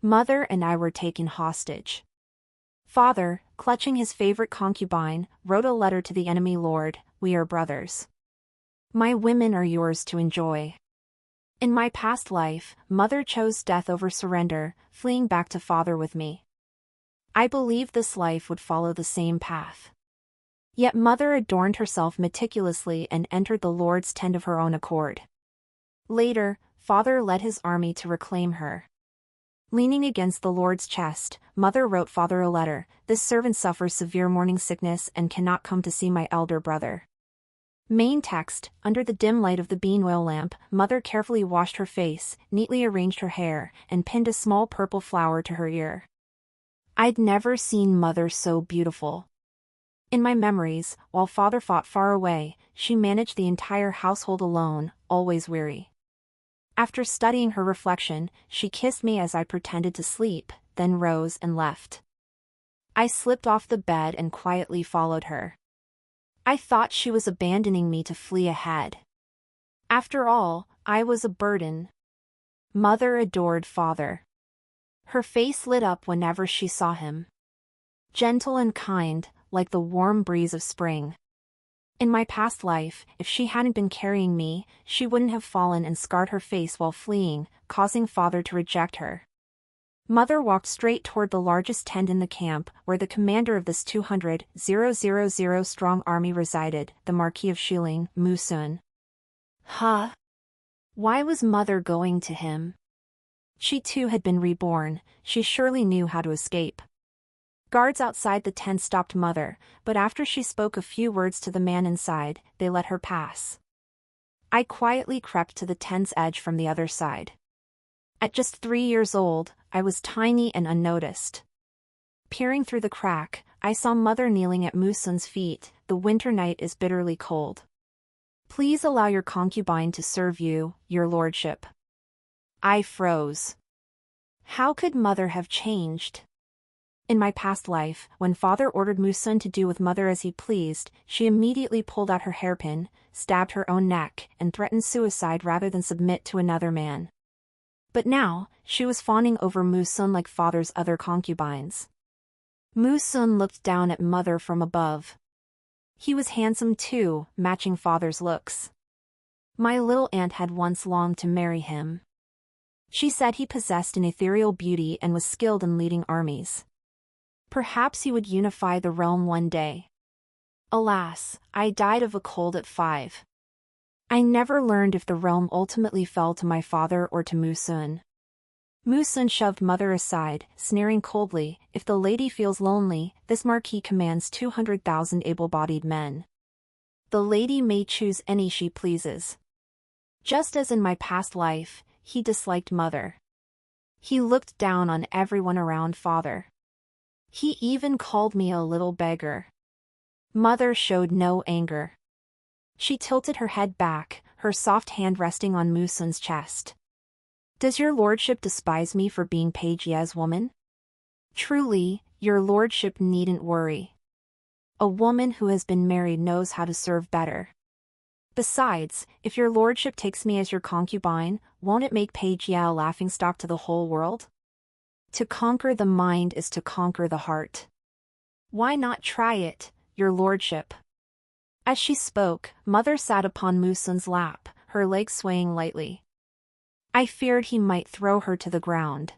Mother and I were taken hostage. Father, clutching his favorite concubine, wrote a letter to the enemy lord, "We are brothers. My women are yours to enjoy." In my past life, Mother chose death over surrender, fleeing back to Father with me. I believed this life would follow the same path. Yet Mother adorned herself meticulously and entered the Lord's tent of her own accord. Later, Father led his army to reclaim her. Leaning against the Lord's chest, Mother wrote Father a letter, "This servant suffers severe morning sickness and cannot come to see my elder brother." Main text: under the dim light of the bean oil lamp, Mother carefully washed her face, neatly arranged her hair, and pinned a small purple flower to her ear. I'd never seen Mother so beautiful. In my memories, while Father fought far away, she managed the entire household alone, always weary. After studying her reflection, she kissed me as I pretended to sleep, then rose and left. I slipped off the bed and quietly followed her. I thought she was abandoning me to flee ahead. After all, I was a burden. Mother adored Father. Her face lit up whenever she saw him. Gentle and kind, like the warm breeze of spring. In my past life, if she hadn't been carrying me, she wouldn't have fallen and scarred her face while fleeing, causing Father to reject her. Mother walked straight toward the largest tent in the camp, where the commander of this 200,000 strong army resided, the Marquis of Shilling, Musun. Huh? Why was Mother going to him? She too had been reborn, she surely knew how to escape. Guards outside the tent stopped Mother, but after she spoke a few words to the man inside, they let her pass. I quietly crept to the tent's edge from the other side. At just 3 years old, I was tiny and unnoticed. Peering through the crack, I saw Mother kneeling at Musun's feet. "The winter night is bitterly cold. Please allow your concubine to serve you, your lordship." I froze. How could Mother have changed? In my past life, when Father ordered Musun to do with Mother as he pleased, she immediately pulled out her hairpin, stabbed her own neck, and threatened suicide rather than submit to another man. But now, she was fawning over Musun like Father's other concubines. Musun looked down at Mother from above. He was handsome too, matching Father's looks. My little aunt had once longed to marry him. She said he possessed an ethereal beauty and was skilled in leading armies. Perhaps he would unify the realm one day. Alas, I died of a cold at 5. I never learned if the realm ultimately fell to my father or to Musun. Musun shoved Mother aside, sneering coldly, "If the lady feels lonely, this marquis commands 200,000 able-bodied men. The lady may choose any she pleases." Just as in my past life, he disliked Mother. He looked down on everyone around Father. He even called me a little beggar. Mother showed no anger. She tilted her head back, her soft hand resting on Musun's chest. "Does your lordship despise me for being Page Ye's woman? Truly, your lordship needn't worry. A woman who has been married knows how to serve better. Besides, if your lordship takes me as your concubine, won't it make Page Ye a laughingstock to the whole world? To conquer the mind is to conquer the heart. Why not try it, your lordship?" As she spoke, Mother sat upon Musun's lap, her legs swaying lightly. I feared he might throw her to the ground.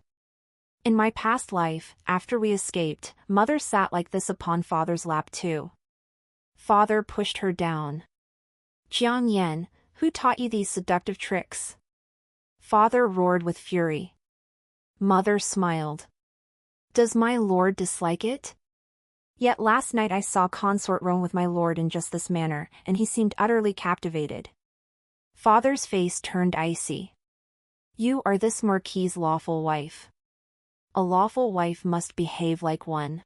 In my past life, after we escaped, Mother sat like this upon Father's lap too. Father pushed her down. "Jiang Yan, who taught you these seductive tricks?" Father roared with fury. Mother smiled. "Does my lord dislike it? Yet last night I saw consort roam with my lord in just this manner, and he seemed utterly captivated." Father's face turned icy. "You are this marquis's lawful wife. A lawful wife must behave like one.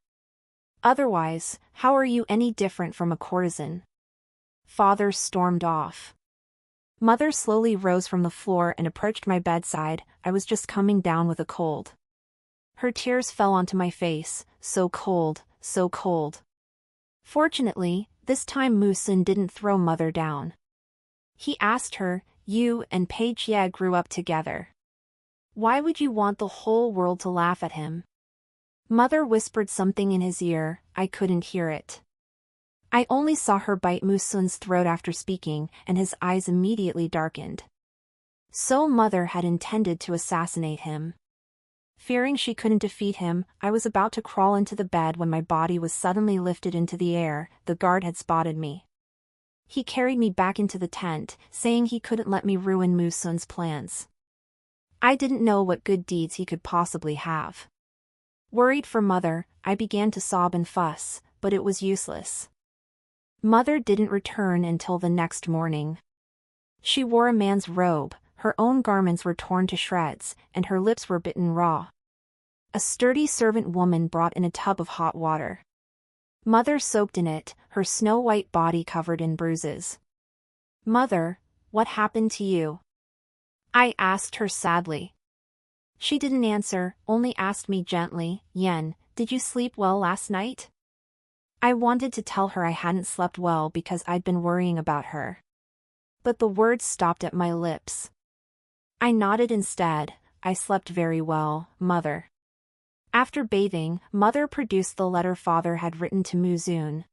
Otherwise, how are you any different from a courtesan?" Father stormed off. Mother slowly rose from the floor and approached my bedside. I was just coming down with a cold. Her tears fell onto my face, so cold, so cold. Fortunately, this time Musun didn't throw Mother down. He asked her, "You and Page Ye grew up together. Why would you want the whole world to laugh at him? Mother whispered something in his ear, I couldn't hear it. I only saw her bite Musun's throat after speaking, and his eyes immediately darkened. So Mother had intended to assassinate him. Fearing she couldn't defeat him, I was about to crawl into the bed when my body was suddenly lifted into the air. The guard had spotted me. He carried me back into the tent, saying he couldn't let me ruin Musun's plans. I didn't know what good deeds he could possibly have. Worried for Mother, I began to sob and fuss, but it was useless. Mother didn't return until the next morning. She wore a man's robe, her own garments were torn to shreds, and her lips were bitten raw. A sturdy servant woman brought in a tub of hot water. Mother soaked in it, her snow-white body covered in bruises. Mother, what happened to you? I asked her sadly. She didn't answer, only asked me gently, Yen, did you sleep well last night? I wanted to tell her I hadn't slept well because I'd been worrying about her. But the words stopped at my lips. I nodded instead. I slept very well, Mother. After bathing, Mother produced the letter Father had written to Muzun.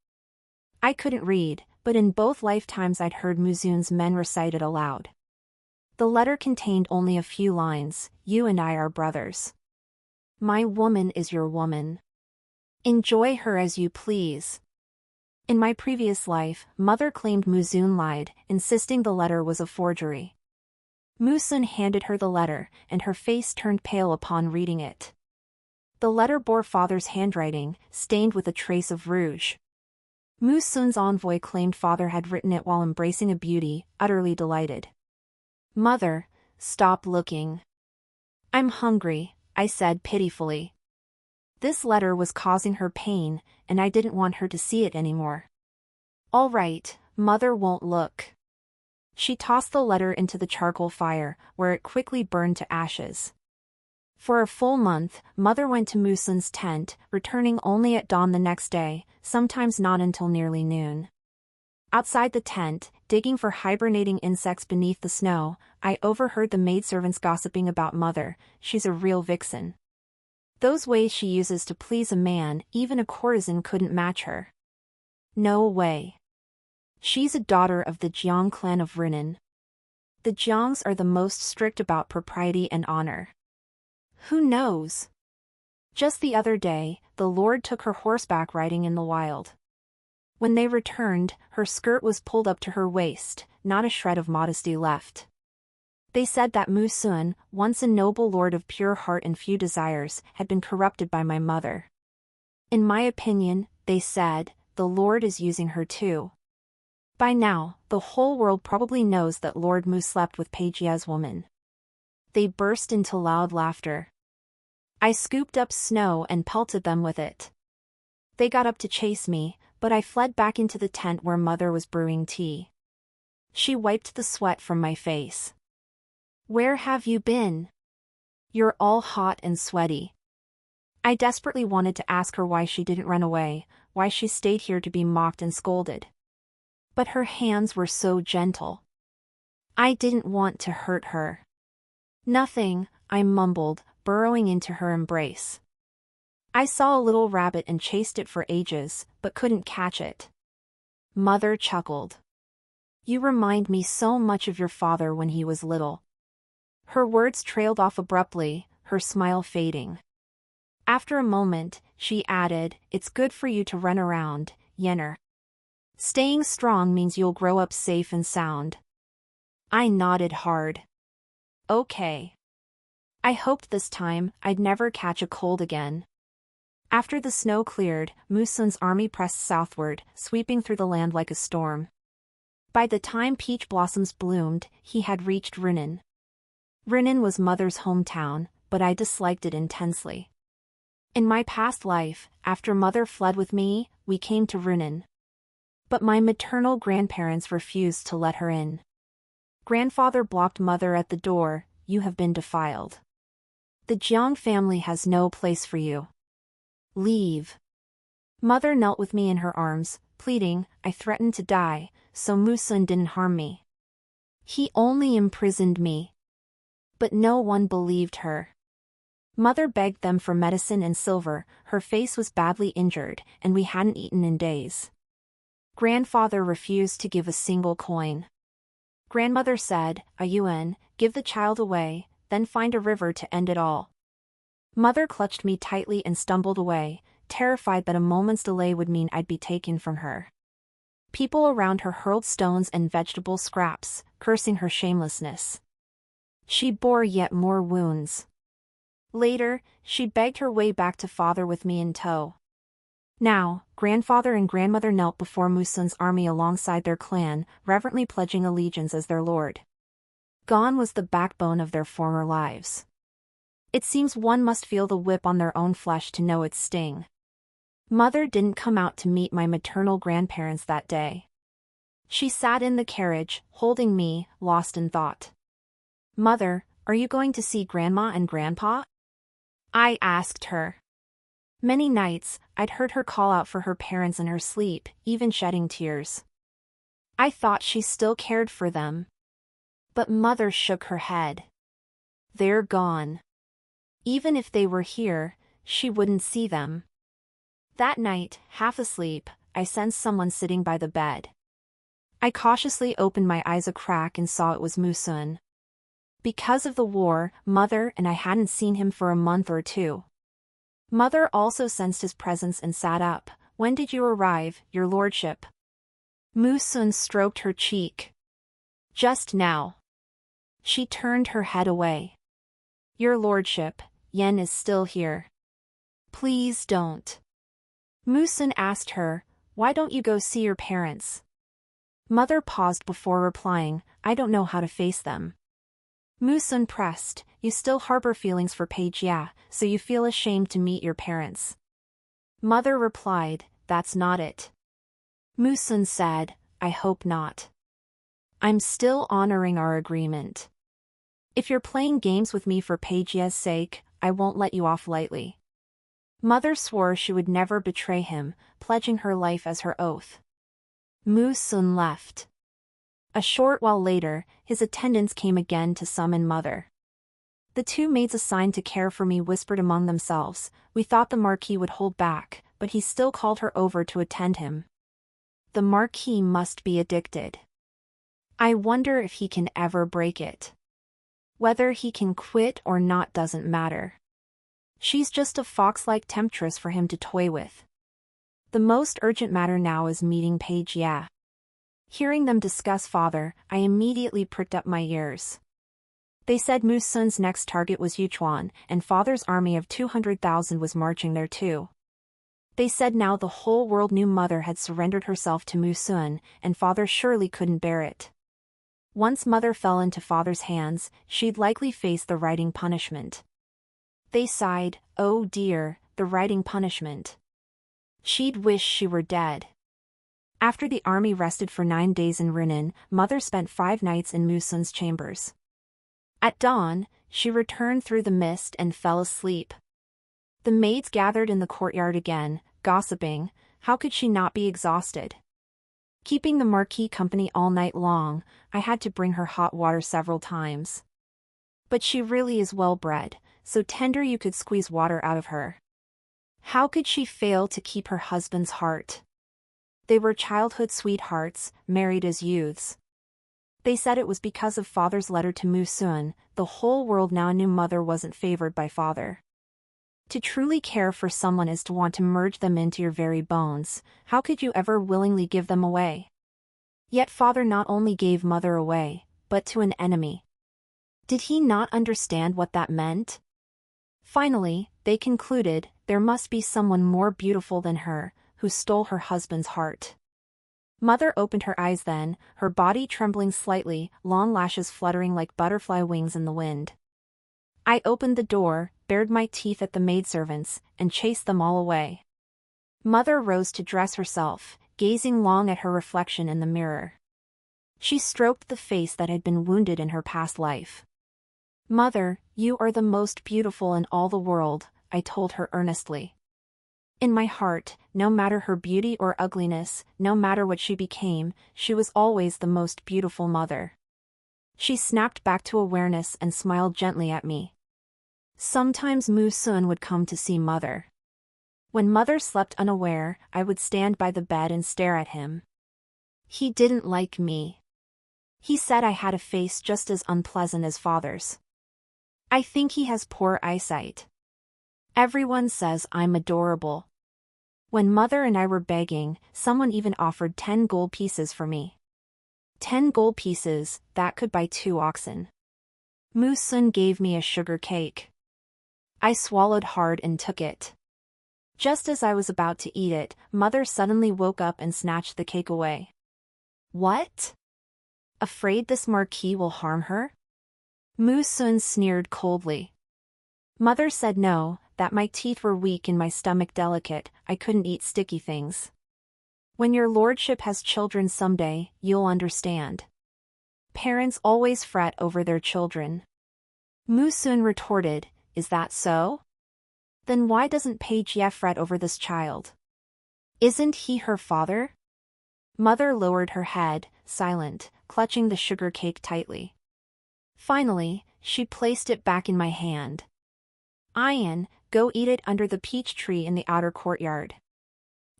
I couldn't read, but in both lifetimes I'd heard Muzun's men recite it aloud. The letter contained only a few lines, You and I are brothers. My woman is your woman. Enjoy her as you please. In my previous life, Mother claimed Muzun lied, insisting the letter was a forgery. Musun handed her the letter, and her face turned pale upon reading it. The letter bore Father's handwriting, stained with a trace of rouge. Musun's envoy claimed Father had written it while embracing a beauty, utterly delighted. Mother, stop looking. I'm hungry, I said pitifully. This letter was causing her pain, and I didn't want her to see it anymore. All right, Mother won't look. She tossed the letter into the charcoal fire, where it quickly burned to ashes. For a full month, Mother went to Musun's tent, returning only at dawn the next day, sometimes not until nearly noon. Outside the tent, digging for hibernating insects beneath the snow, I overheard the maidservants gossiping about Mother. She's a real vixen. Those ways she uses to please a man, even a courtesan couldn't match her. No way. She's a daughter of the Jiang clan of Renan. The Jiangs are the most strict about propriety and honor. Who knows? Just the other day, the Lord took her horseback riding in the wild. When they returned, her skirt was pulled up to her waist, not a shred of modesty left. They said that Musun, once a noble lord of pure heart and few desires, had been corrupted by my mother. In my opinion, they said, the Lord is using her too. By now, the whole world probably knows that Lord Mu slept with Peijia's woman. They burst into loud laughter. I scooped up snow and pelted them with it. They got up to chase me, but I fled back into the tent where Mother was brewing tea. She wiped the sweat from my face. Where have you been? You're all hot and sweaty. I desperately wanted to ask her why she didn't run away, why she stayed here to be mocked and scolded. But her hands were so gentle. I didn't want to hurt her. Nothing, I mumbled, burrowing into her embrace. I saw a little rabbit and chased it for ages, but couldn't catch it. Mother chuckled. You remind me so much of your father when he was little. Her words trailed off abruptly, her smile fading. After a moment, she added, It's good for you to run around, Yenner. Staying strong means you'll grow up safe and sound. I nodded hard. Okay. I hoped this time I'd never catch a cold again. After the snow cleared, Musun's army pressed southward, sweeping through the land like a storm. By the time peach blossoms bloomed, he had reached Renan. Renan was Mother's hometown, but I disliked it intensely. In my past life, after Mother fled with me, we came to Renan. But my maternal grandparents refused to let her in. Grandfather blocked Mother at the door, You have been defiled. The Jiang family has no place for you. Leave. Mother knelt with me in her arms, pleading, I threatened to die, so Musun didn't harm me. He only imprisoned me. But no one believed her. Mother begged them for medicine and silver, her face was badly injured, and we hadn't eaten in days. Grandfather refused to give a single coin. Grandmother said, "A yuan, give the child away, then find a river to end it all." Mother clutched me tightly and stumbled away, terrified that a moment's delay would mean I'd be taken from her. People around her hurled stones and vegetable scraps, cursing her shamelessness. She bore yet more wounds. Later, she begged her way back to father with me in tow. Now, grandfather and grandmother knelt before Musun's army alongside their clan, reverently pledging allegiance as their lord. Gone was the backbone of their former lives. It seems one must feel the whip on their own flesh to know its sting. Mother didn't come out to meet my maternal grandparents that day. She sat in the carriage, holding me, lost in thought. "Mother, are you going to see Grandma and Grandpa?" I asked her. Many nights, I'd heard her call out for her parents in her sleep, even shedding tears. I thought she still cared for them. But Mother shook her head. "They're gone. Even if they were here, she wouldn't see them." That night, half asleep, I sensed someone sitting by the bed. I cautiously opened my eyes a crack and saw it was Musun. Because of the war, Mother and I hadn't seen him for a month or two. Mother also sensed his presence and sat up. "When did you arrive, your lordship?" Musun stroked her cheek. "Just now." She turned her head away. "Your lordship, Yen is still here." "Please don't." Musun asked her, "Why don't you go see your parents?" Mother paused before replying, "I don't know how to face them." Musun pressed, "You still harbor feelings for Page, yeah, so you feel ashamed to meet your parents." Mother replied, "That's not it." Musun said, "I hope not. I'm still honoring our agreement. If you're playing games with me for Page's sake, I won't let you off lightly." Mother swore she would never betray him, pledging her life as her oath. Musun left. A short while later, his attendants came again to summon Mother. The two maids assigned to care for me whispered among themselves, "We thought the marquis would hold back, but he still called her over to attend him. The marquis must be addicted. I wonder if he can ever break it. Whether he can quit or not doesn't matter. She's just a fox-like temptress for him to toy with. The most urgent matter now is meeting Page, yeah." Hearing them discuss father, I immediately pricked up my ears. They said Musun's next target was Yuchuan, and father's army of 200,000 was marching there too. They said now the whole world knew Mother had surrendered herself to Musun, and father surely couldn't bear it. Once Mother fell into father's hands, she'd likely face the writing punishment. They sighed, "Oh dear, the writing punishment. She'd wish she were dead." After the army rested for 9 days in Renan, Mother spent 5 nights in Musun's chambers. At dawn, she returned through the mist and fell asleep. The maids gathered in the courtyard again, gossiping. How could she not be exhausted? Keeping the marquis company all night long, I had to bring her hot water several times. But she really is well-bred, so tender you could squeeze water out of her. How could she fail to keep her husband's heart? They were childhood sweethearts, married as youths. They said it was because of father's letter to Musun, the whole world now knew Mother wasn't favored by father. To truly care for someone is to want to merge them into your very bones. How could you ever willingly give them away? Yet father not only gave Mother away, but to an enemy. Did he not understand what that meant? Finally, they concluded, there must be someone more beautiful than her, who stole her husband's heart. Mother opened her eyes then, her body trembling slightly, long lashes fluttering like butterfly wings in the wind. I opened the door, bared my teeth at the maidservants, and chased them all away. Mother rose to dress herself, gazing long at her reflection in the mirror. She stroked the face that had been wounded in her past life. "Mother, you are the most beautiful in all the world," I told her earnestly. In my heart, no matter her beauty or ugliness, no matter what she became, she was always the most beautiful mother. She snapped back to awareness and smiled gently at me. Sometimes Mu-sun would come to see Mother. When Mother slept unaware, I would stand by the bed and stare at him. He didn't like me. He said I had a face just as unpleasant as Father's. I think he has poor eyesight. Everyone says I'm adorable. When Mother and I were begging, someone even offered 10 gold pieces for me. 10 gold pieces, that could buy 2 oxen. Mu-sun gave me a sugar cake. I swallowed hard and took it. Just as I was about to eat it, Mother suddenly woke up and snatched the cake away. What? Afraid this marquis will harm her? Mu-sun sneered coldly. Mother said no, that my teeth were weak and my stomach delicate, I couldn't eat sticky things. When your lordship has children someday, you'll understand. Parents always fret over their children. Mu-sun retorted, is that so? Then why doesn't Page Ye fret over this child? Isn't he her father? Mother lowered her head, silent, clutching the sugar cake tightly. Finally, she placed it back in my hand. Ian, go eat it under the peach tree in the outer courtyard.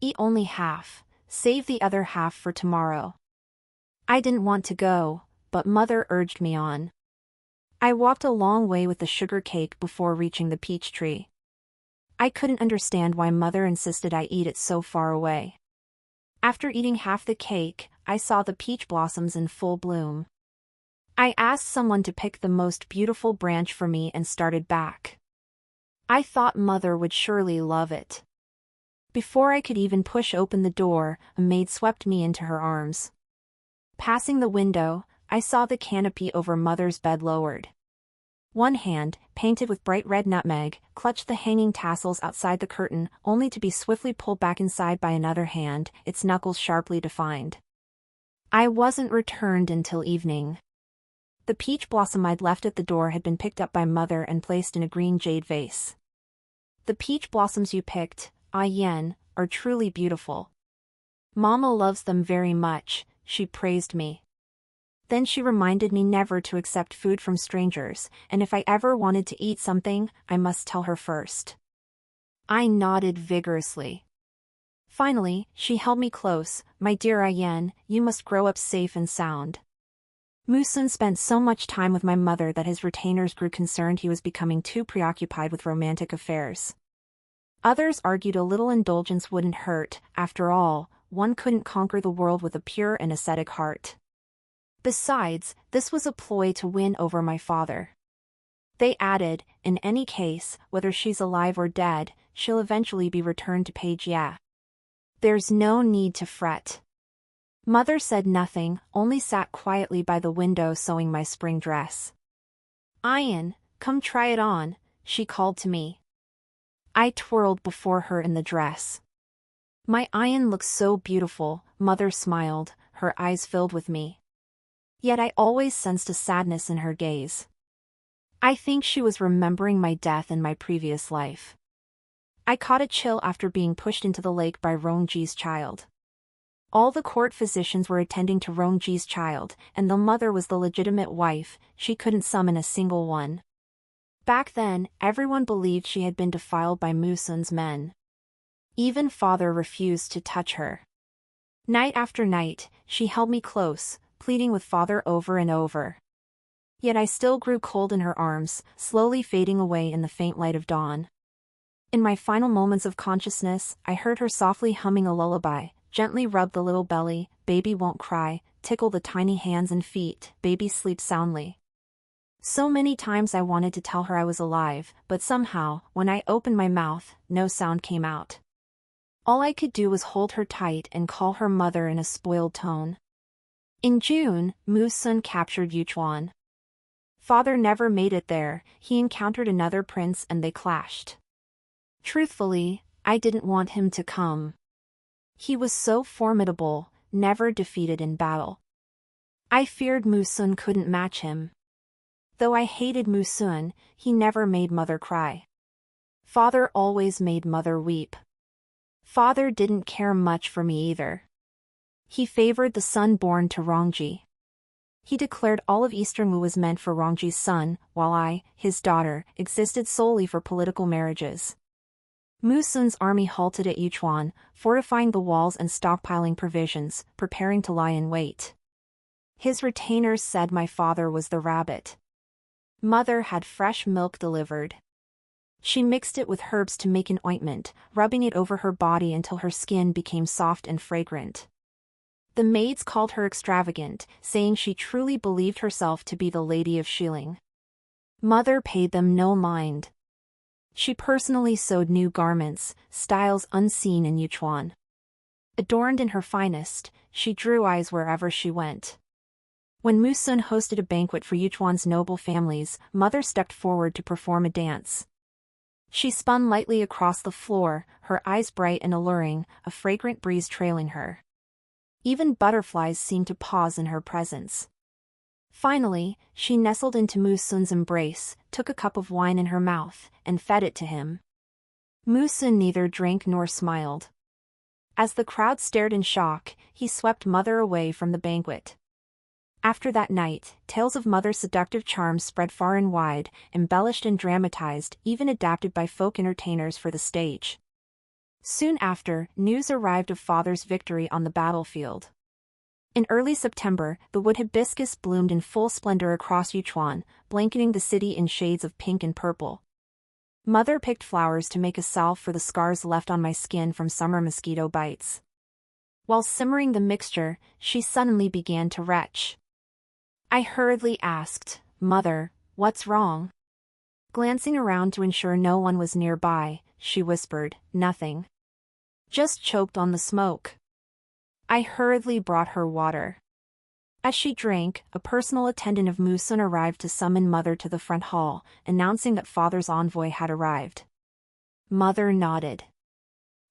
Eat only half, save the other half for tomorrow. I didn't want to go, but Mother urged me on. I walked a long way with the sugar cake before reaching the peach tree. I couldn't understand why Mother insisted I eat it so far away. After eating half the cake, I saw the peach blossoms in full bloom. I asked someone to pick the most beautiful branch for me and started back. I thought Mother would surely love it. Before I could even push open the door, a maid swept me into her arms. Passing the window, I saw the canopy over Mother's bed lowered. One hand, painted with bright red nutmeg, clutched the hanging tassels outside the curtain, only to be swiftly pulled back inside by another hand, its knuckles sharply defined. I wasn't returned until evening. The peach blossom I'd left at the door had been picked up by Mother and placed in a green jade vase. The peach blossoms you picked, Yen, are truly beautiful. Mama loves them very much, she praised me. Then she reminded me never to accept food from strangers, and if I ever wanted to eat something, I must tell her first. I nodded vigorously. Finally, she held me close, my dear Yen, you must grow up safe and sound. Mu-sun spent so much time with my mother that his retainers grew concerned he was becoming too preoccupied with romantic affairs. Others argued a little indulgence wouldn't hurt, after all, one couldn't conquer the world with a pure and ascetic heart. Besides, this was a ploy to win over my father. They added, in any case, whether she's alive or dead, she'll eventually be returned to Page Ye. There's no need to fret. Mother said nothing, only sat quietly by the window sewing my spring dress. Ian, come try it on, she called to me. I twirled before her in the dress. My Ian looks so beautiful, Mother smiled, her eyes filled with me. Yet I always sensed a sadness in her gaze. I think she was remembering my death in my previous life. I caught a chill after being pushed into the lake by Rongji's child. All the court physicians were attending to Rongji's child, and though Mother was the legitimate wife, she couldn't summon a single one. Back then, everyone believed she had been defiled by Mu-sun's men. Even Father refused to touch her. Night after night, she held me close, pleading with Father over and over. Yet I still grew cold in her arms, slowly fading away in the faint light of dawn. In my final moments of consciousness, I heard her softly humming a lullaby, gently rub the little belly, baby won't cry, tickle the tiny hands and feet, baby sleep soundly. So many times I wanted to tell her I was alive, but somehow, when I opened my mouth, no sound came out. All I could do was hold her tight and call her mother in a spoiled tone. In June, Mu-sun captured Yuchuan. Father never made it there, he encountered another prince and they clashed. Truthfully, I didn't want him to come. He was so formidable, never defeated in battle. I feared Mu-sun couldn't match him. Though I hated Mu-sun, he never made Mother cry. Father always made Mother weep. Father didn't care much for me either. He favored the son born to Rongji. He declared all of Eastern Wu was meant for Rongji's son, while I, his daughter, existed solely for political marriages. Mu Sun's army halted at Yuchuan, fortifying the walls and stockpiling provisions, preparing to lie in wait. His retainers said my father was the rabbit. Mother had fresh milk delivered. She mixed it with herbs to make an ointment, rubbing it over her body until her skin became soft and fragrant. The maids called her extravagant, saying she truly believed herself to be the Lady of Shilling. Mother paid them no mind. She personally sewed new garments, styles unseen in Yuchuan. Adorned in her finest, she drew eyes wherever she went. When Mu Sun hosted a banquet for Yuchuan's noble families, Mother stepped forward to perform a dance. She spun lightly across the floor, her eyes bright and alluring, a fragrant breeze trailing her. Even butterflies seemed to pause in her presence. Finally, she nestled into Mu Sun's embrace, took a cup of wine in her mouth, and fed it to him. Mu Sun neither drank nor smiled. As the crowd stared in shock, he swept Mother away from the banquet. After that night, tales of Mother's seductive charms spread far and wide, embellished and dramatized, even adapted by folk entertainers for the stage. Soon after, news arrived of Father's victory on the battlefield. In early September, the wood hibiscus bloomed in full splendor across Yuchuan, blanketing the city in shades of pink and purple. Mother picked flowers to make a salve for the scars left on my skin from summer mosquito bites. While simmering the mixture, she suddenly began to retch. I hurriedly asked, "Mother, what's wrong?" Glancing around to ensure no one was nearby, she whispered, "Nothing. Just choked on the smoke." I hurriedly brought her water. As she drank, a personal attendant of Mu Sun arrived to summon Mother to the front hall, announcing that Father's envoy had arrived. Mother nodded.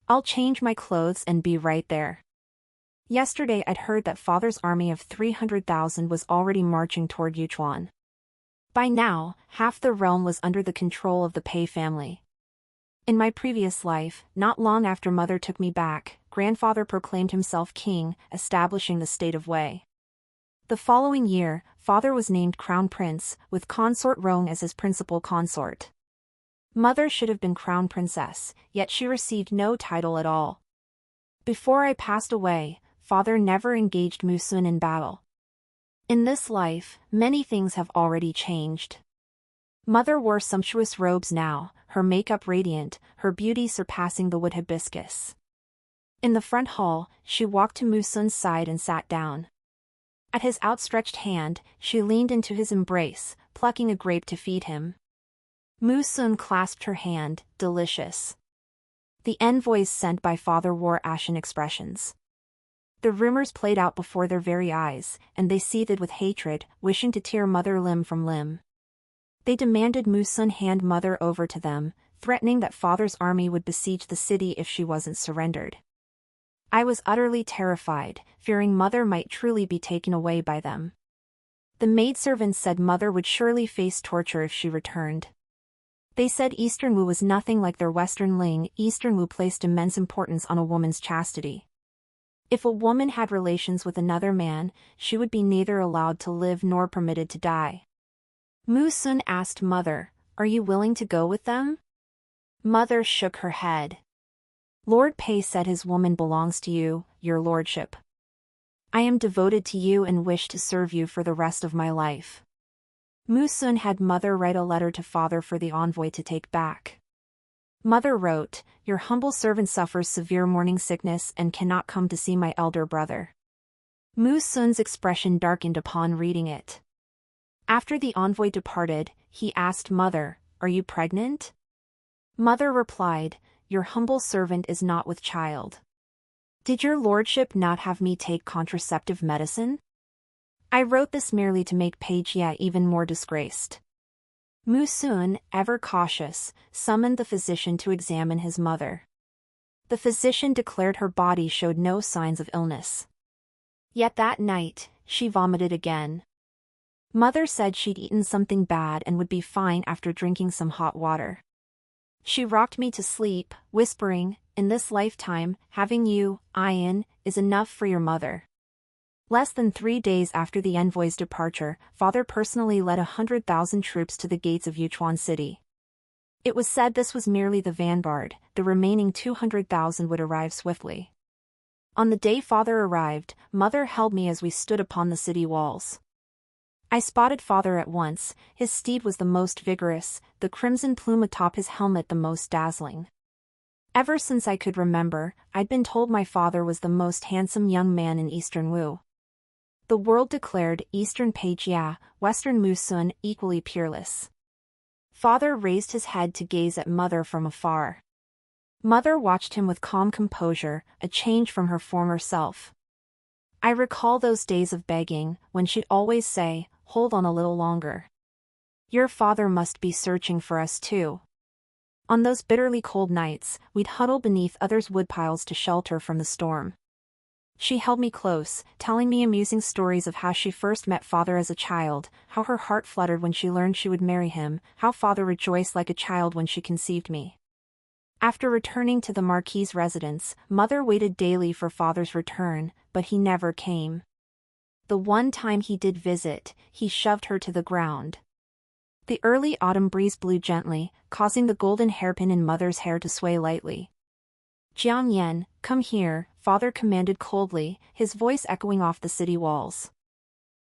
"I'll change my clothes and be right there." Yesterday I'd heard that Father's army of 300,000 was already marching toward Yuchuan. By now, half the realm was under the control of the Pei family. In my previous life, not long after Mother took me back, Grandfather proclaimed himself king, establishing the state of Wei. The following year, Father was named Crown Prince, with Consort Rong as his principal consort. Mother should have been Crown Princess, yet she received no title at all. Before I passed away, Father never engaged Mu Sun in battle. In this life, many things have already changed. Mother wore sumptuous robes now, her makeup radiant, her beauty surpassing the wood hibiscus. In the front hall, she walked to Mu Sun's side and sat down. At his outstretched hand, she leaned into his embrace, plucking a grape to feed him. Mu Sun clasped her hand, delicious. The envoys sent by Father wore ashen expressions. The rumors played out before their very eyes, and they seethed with hatred, wishing to tear Mother limb from limb. They demanded Mu Sun hand Mother over to them, threatening that Father's army would besiege the city if she wasn't surrendered. I was utterly terrified, fearing Mother might truly be taken away by them. The maidservants said Mother would surely face torture if she returned. They said Eastern Wu was nothing like their Western Ling. Eastern Wu placed immense importance on a woman's chastity. If a woman had relations with another man, she would be neither allowed to live nor permitted to die. Mu Sun asked Mother, "Are you willing to go with them?" Mother shook her head. Lord Pei said his woman belongs to you, your lordship. I am devoted to you and wish to serve you for the rest of my life. Mu Sun had Mother write a letter to Father for the envoy to take back. Mother wrote, "Your humble servant suffers severe morning sickness and cannot come to see my elder brother." Mu Sun's expression darkened upon reading it. After the envoy departed, he asked Mother, "Are you pregnant?" Mother replied, "Your humble servant is not with child." "Did your lordship not have me take contraceptive medicine?" I wrote this merely to make Pei Jie even more disgraced. Mu Sun, ever cautious, summoned the physician to examine his mother. The physician declared her body showed no signs of illness. Yet that night, she vomited again. Mother said she'd eaten something bad and would be fine after drinking some hot water. She rocked me to sleep, whispering, "In this lifetime, having you, Ian, is enough for your mother." Less than 3 days after the envoy's departure, father personally led 100,000 troops to the gates of Yuchuan City. It was said this was merely the vanguard, the remaining 200,000 would arrive swiftly. On the day father arrived, mother held me as we stood upon the city walls. I spotted father at once. His steed was the most vigorous, the crimson plume atop his helmet the most dazzling. Ever since I could remember, I'd been told my father was the most handsome young man in Eastern Wu. The world declared Eastern Peijia, Western Musun equally peerless. Father raised his head to gaze at mother from afar. Mother watched him with calm composure, a change from her former self. I recall those days of begging, when she'd always say, "Hold on a little longer. Your father must be searching for us too." On those bitterly cold nights, we'd huddle beneath others' woodpiles to shelter from the storm. She held me close, telling me amusing stories of how she first met father as a child, how her heart fluttered when she learned she would marry him, how father rejoiced like a child when she conceived me. After returning to the marquis' residence, mother waited daily for father's return, but he never came. The one time he did visit, he shoved her to the ground. The early autumn breeze blew gently, causing the golden hairpin in mother's hair to sway lightly. "Jiang Yan, come here," father commanded coldly, his voice echoing off the city walls.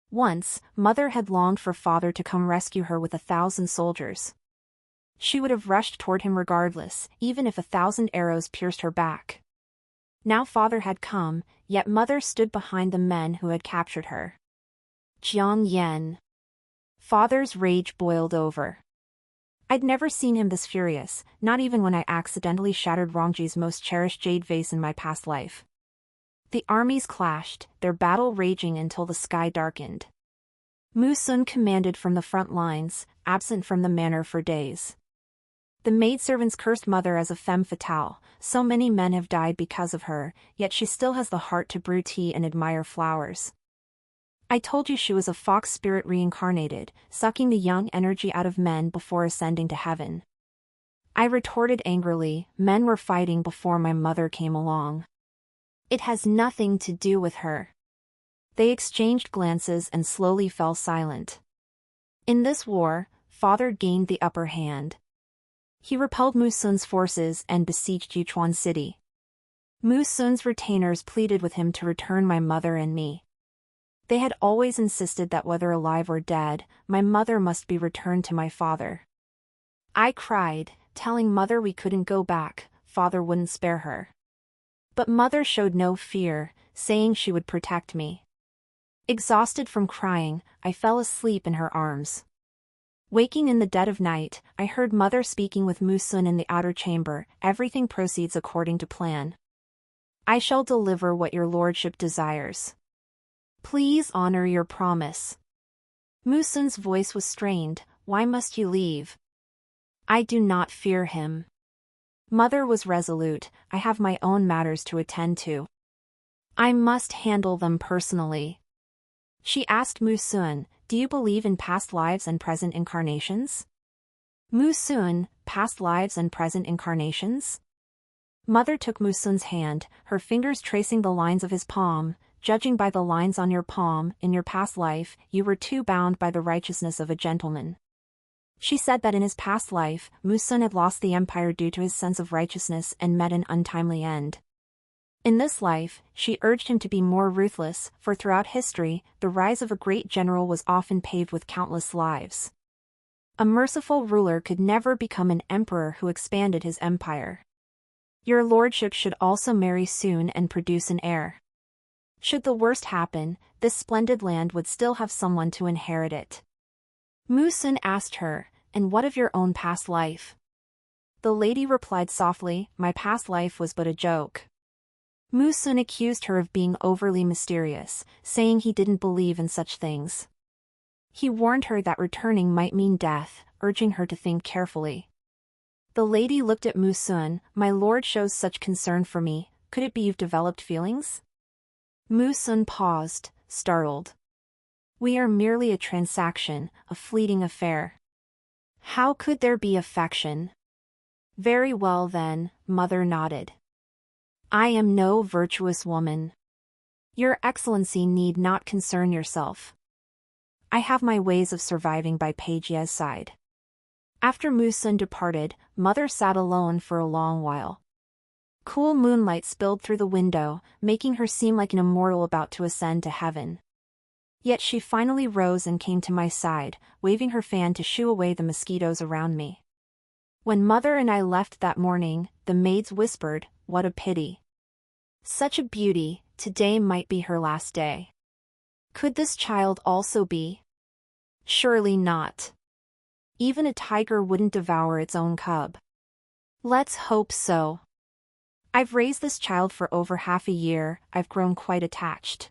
Once, mother had longed for father to come rescue her with 1,000 soldiers. She would have rushed toward him regardless, even if 1,000 arrows pierced her back. Now father had come, yet mother stood behind the men who had captured her. Jiang Yan. Father's rage boiled over. I'd never seen him this furious, not even when I accidentally shattered Rongji's most cherished jade vase in my past life. The armies clashed, their battle raging until the sky darkened. Mu Sun commanded from the front lines, absent from the manor for days. The maidservants cursed mother as a femme fatale. So many men have died because of her, yet she still has the heart to brew tea and admire flowers. I told you she was a fox spirit reincarnated, sucking the young energy out of men before ascending to heaven. I retorted angrily, men were fighting before my mother came along. It has nothing to do with her. They exchanged glances and slowly fell silent. In this war, father gained the upper hand. He repelled Mu Sun's forces and besieged Yuchuan City. Mu Sun's retainers pleaded with him to return my mother and me. They had always insisted that whether alive or dead, my mother must be returned to my father. I cried, telling mother we couldn't go back, father wouldn't spare her. But mother showed no fear, saying she would protect me. Exhausted from crying, I fell asleep in her arms. Waking in the dead of night, I heard mother speaking with Mu Sun in the outer chamber. "Everything proceeds according to plan. I shall deliver what your lordship desires. Please honor your promise." Mu Sun's voice was strained. "Why must you leave?" "I do not fear him." Mother was resolute. "I have my own matters to attend to. I must handle them personally." She asked Mu Sun, "Do you believe in past lives and present incarnations?" Mu Sun, past lives and present incarnations? Mother took Mu Sun's hand, her fingers tracing the lines of his palm. "Judging by the lines on your palm, in your past life, you were too bound by the righteousness of a gentleman." She said that in his past life, Mu Sun had lost the empire due to his sense of righteousness and met an untimely end. In this life, she urged him to be more ruthless, for throughout history, the rise of a great general was often paved with countless lives. A merciful ruler could never become an emperor who expanded his empire. Your lordship should also marry soon and produce an heir. Should the worst happen, this splendid land would still have someone to inherit it. Mu Sun asked her, "And what of your own past life?" The lady replied softly, "My past life was but a joke." Mu Sun accused her of being overly mysterious, saying he didn't believe in such things. He warned her that returning might mean death, urging her to think carefully. The lady looked at Mu Sun. "My lord shows such concern for me, could it be you've developed feelings?" Mu Sun paused, startled. "We are merely a transaction, a fleeting affair. How could there be affection?" "Very well then," mother nodded. "I am no virtuous woman. Your Excellency need not concern yourself. I have my ways of surviving by Pagie's side. After Musun departed, Mother sat alone for a long while. Cool moonlight spilled through the window, making her seem like an immortal about to ascend to heaven. Yet she finally rose and came to my side, waving her fan to shoo away the mosquitoes around me. When Mother and I left that morning, the maids whispered, "What a pity. Such a beauty, today might be her last day." Could this child also be? Surely not. Even a tiger wouldn't devour its own cub. Let's hope so. I've raised this child for over half a year, I've grown quite attached.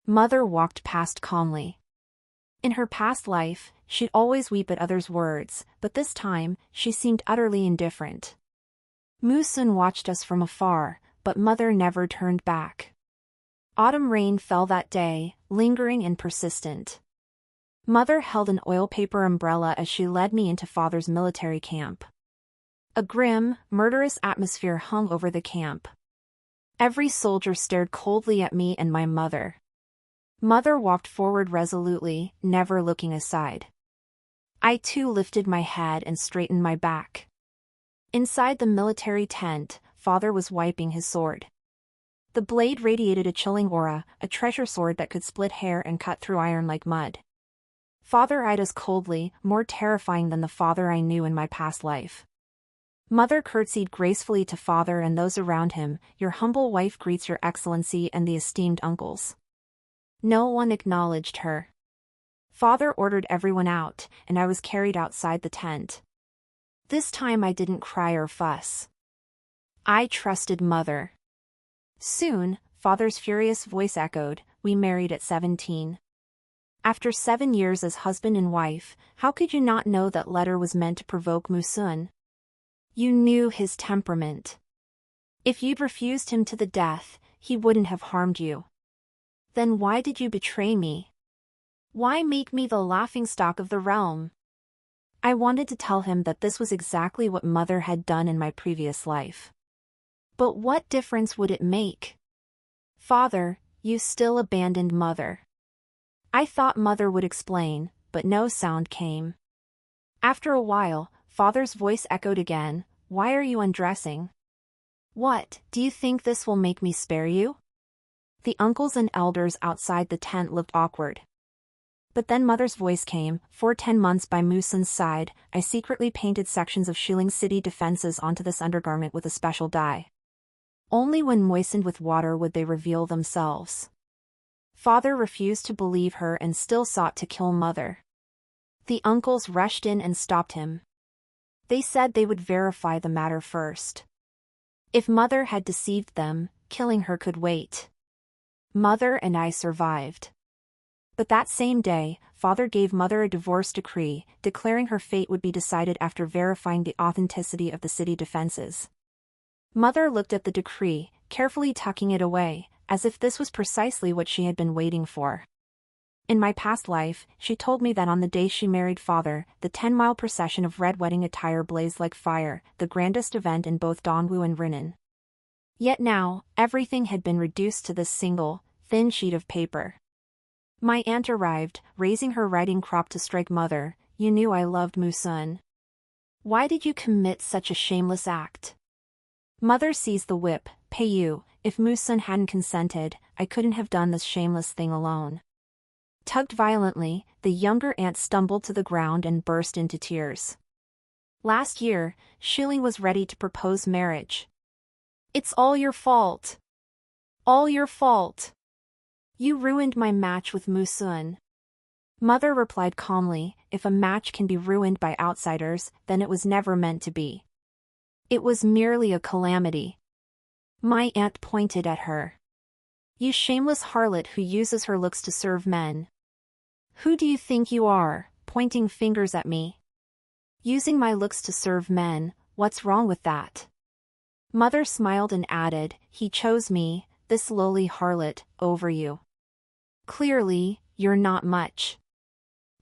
Mother walked past calmly. In her past life, she'd always weep at others' words, but this time, she seemed utterly indifferent. Musun watched us from afar, but Mother never turned back. Autumn rain fell that day, lingering and persistent. Mother held an oil-paper umbrella as she led me into Father's military camp. A grim, murderous atmosphere hung over the camp. Every soldier stared coldly at me and my mother. Mother walked forward resolutely, never looking aside. I too lifted my head and straightened my back. Inside the military tent, Father was wiping his sword. The blade radiated a chilling aura, a treasure sword that could split hair and cut through iron like mud. Father eyed us coldly, more terrifying than the father I knew in my past life. Mother curtsied gracefully to Father and those around him. "Your humble wife greets your Excellency and the esteemed uncles." No one acknowledged her. Father ordered everyone out, and I was carried outside the tent. This time I didn't cry or fuss. I trusted Mother. Soon, Father's furious voice echoed, "We married at 17. After 7 years as husband and wife, how could you not know that letter was meant to provoke Musun? You knew his temperament. If you'd refused him to the death, he wouldn't have harmed you. Then why did you betray me? Why make me the laughingstock of the realm?" I wanted to tell him that this was exactly what Mother had done in my previous life. But what difference would it make? "Father, you still abandoned Mother." I thought Mother would explain, but no sound came. After a while, Father's voice echoed again, "Why are you undressing? What, do you think this will make me spare you?" The uncles and elders outside the tent looked awkward. But then Mother's voice came, "For 10 months by Musun's side, I secretly painted sections of Shilling city defenses onto this undergarment with a special dye. Only when moistened with water would they reveal themselves." Father refused to believe her and still sought to kill Mother. The uncles rushed in and stopped him. They said they would verify the matter first. If Mother had deceived them, killing her could wait. Mother and I survived. But that same day, Father gave Mother a divorce decree, declaring her fate would be decided after verifying the authenticity of the city defenses. Mother looked at the decree, carefully tucking it away, as if this was precisely what she had been waiting for. In my past life, she told me that on the day she married Father, the 10-mile procession of red wedding attire blazed like fire, the grandest event in both Dongwu and Renan. Yet now, everything had been reduced to this single, thin sheet of paper. My aunt arrived, raising her riding crop to strike Mother. "You knew I loved Musun. Why did you commit such a shameless act?" Mother seized the whip. "Pay you, if Musun hadn't consented, I couldn't have done this shameless thing alone." Tugged violently, the younger aunt stumbled to the ground and burst into tears. "Last year, Shilling was ready to propose marriage. It's all your fault. All your fault. You ruined my match with Musun." Mother replied calmly, "If a match can be ruined by outsiders, then it was never meant to be. It was merely a calamity." My aunt pointed at her. "You shameless harlot who uses her looks to serve men. Who do you think you are, pointing fingers at me? Using my looks to serve men, what's wrong with that?" Mother smiled and added, "He chose me, this lowly harlot, over you. Clearly, you're not much."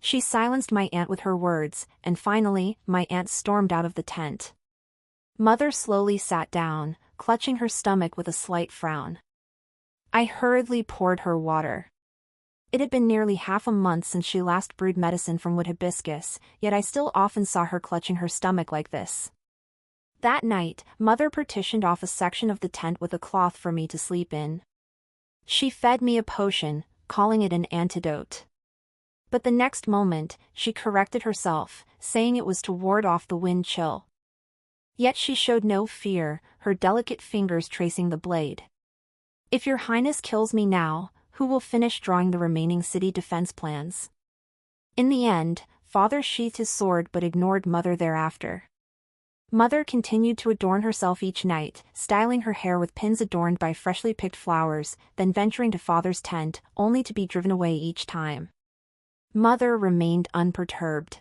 She silenced my aunt with her words, and finally, my aunt stormed out of the tent. Mother slowly sat down, clutching her stomach with a slight frown. I hurriedly poured her water. It had been nearly half a month since she last brewed medicine from wood hibiscus, yet I still often saw her clutching her stomach like this. That night, Mother partitioned off a section of the tent with a cloth for me to sleep in. She fed me a potion, calling it an antidote. But the next moment, she corrected herself, saying it was to ward off the wind chill. Yet she showed no fear, her delicate fingers tracing the blade. If your highness kills me now, who will finish drawing the remaining city defense plans? In the end, father sheathed his sword but ignored mother thereafter. Mother continued to adorn herself each night, styling her hair with pins adorned by freshly picked flowers, then venturing to father's tent, only to be driven away each time. Mother remained unperturbed.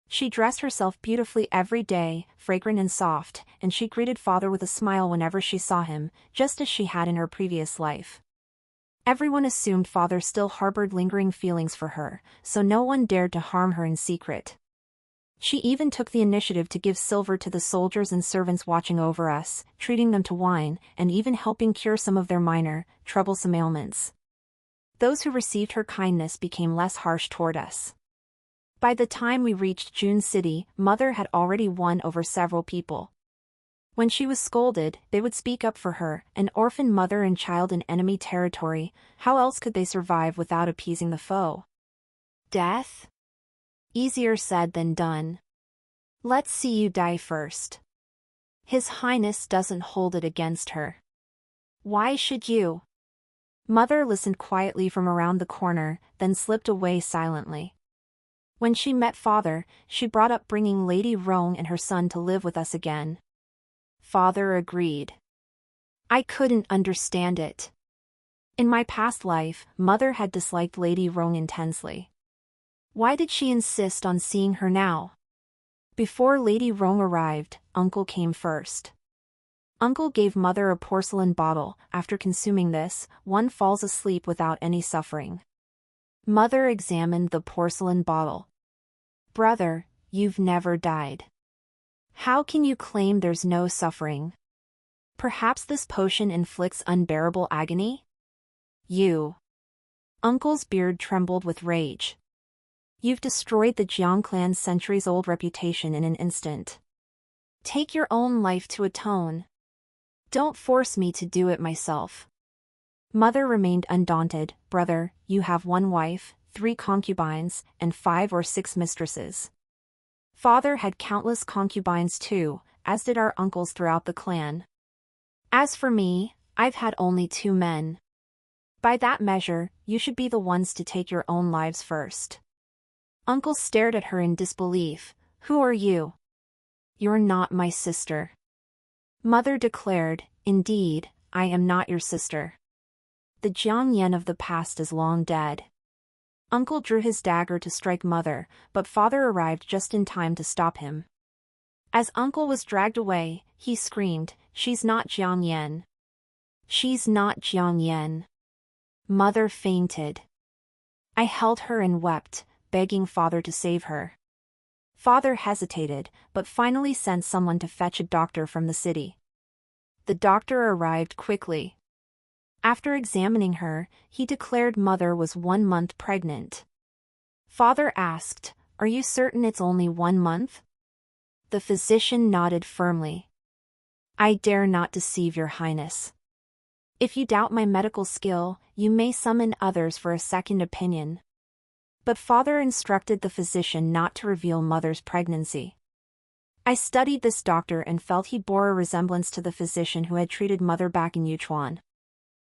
She dressed herself beautifully every day, fragrant and soft, and she greeted father with a smile whenever she saw him, just as she had in her previous life. Everyone assumed father still harbored lingering feelings for her, so no one dared to harm her in secret. She even took the initiative to give silver to the soldiers and servants watching over us, treating them to wine, and even helping cure some of their minor, troublesome ailments. Those who received her kindness became less harsh toward us. By the time we reached June City, Mother had already won over several people. When she was scolded, they would speak up for her, an orphan mother and child in enemy territory. How else could they survive without appeasing the foe? Death? Easier said than done. Let's see you die first. His Highness doesn't hold it against her. Why should you? Mother listened quietly from around the corner, then slipped away silently. When she met father, she brought up bringing Lady Roan and her son to live with us again. Father agreed. I couldn't understand it. In my past life, mother had disliked Lady Roan intensely. Why did she insist on seeing her now? Before Lady Roan arrived, Uncle came first. Uncle gave mother a porcelain bottle. After consuming this, one falls asleep without any suffering. Mother examined the porcelain bottle. Brother, you've never died. How can you claim there's no suffering? Perhaps this potion inflicts unbearable agony? You. Uncle's beard trembled with rage. You've destroyed the Jiang clan's centuries-old reputation in an instant. Take your own life to atone. Don't force me to do it myself. Mother remained undaunted. Brother, you have one wife, 3 concubines, and 5 or 6 mistresses. Father had countless concubines too, as did our uncles throughout the clan. As for me, I've had only 2 men. By that measure, you should be the ones to take your own lives first. Uncle stared at her in disbelief. Who are you? You're not my sister. Mother declared, indeed, I am not your sister. The Jiang Yan of the past is long dead. Uncle drew his dagger to strike mother, but father arrived just in time to stop him. As uncle was dragged away, he screamed, she's not Jiang Yan. She's not Jiang Yan. Mother fainted. I held her and wept, begging father to save her. Father hesitated, but finally sent someone to fetch a doctor from the city. The doctor arrived quickly. After examining her, he declared mother was 1 month pregnant. Father asked, are you certain it's only 1 month? The physician nodded firmly. I dare not deceive your highness. If you doubt my medical skill, you may summon others for a second opinion. But father instructed the physician not to reveal mother's pregnancy. I studied this doctor and felt he bore a resemblance to the physician who had treated mother back in Yunchuan.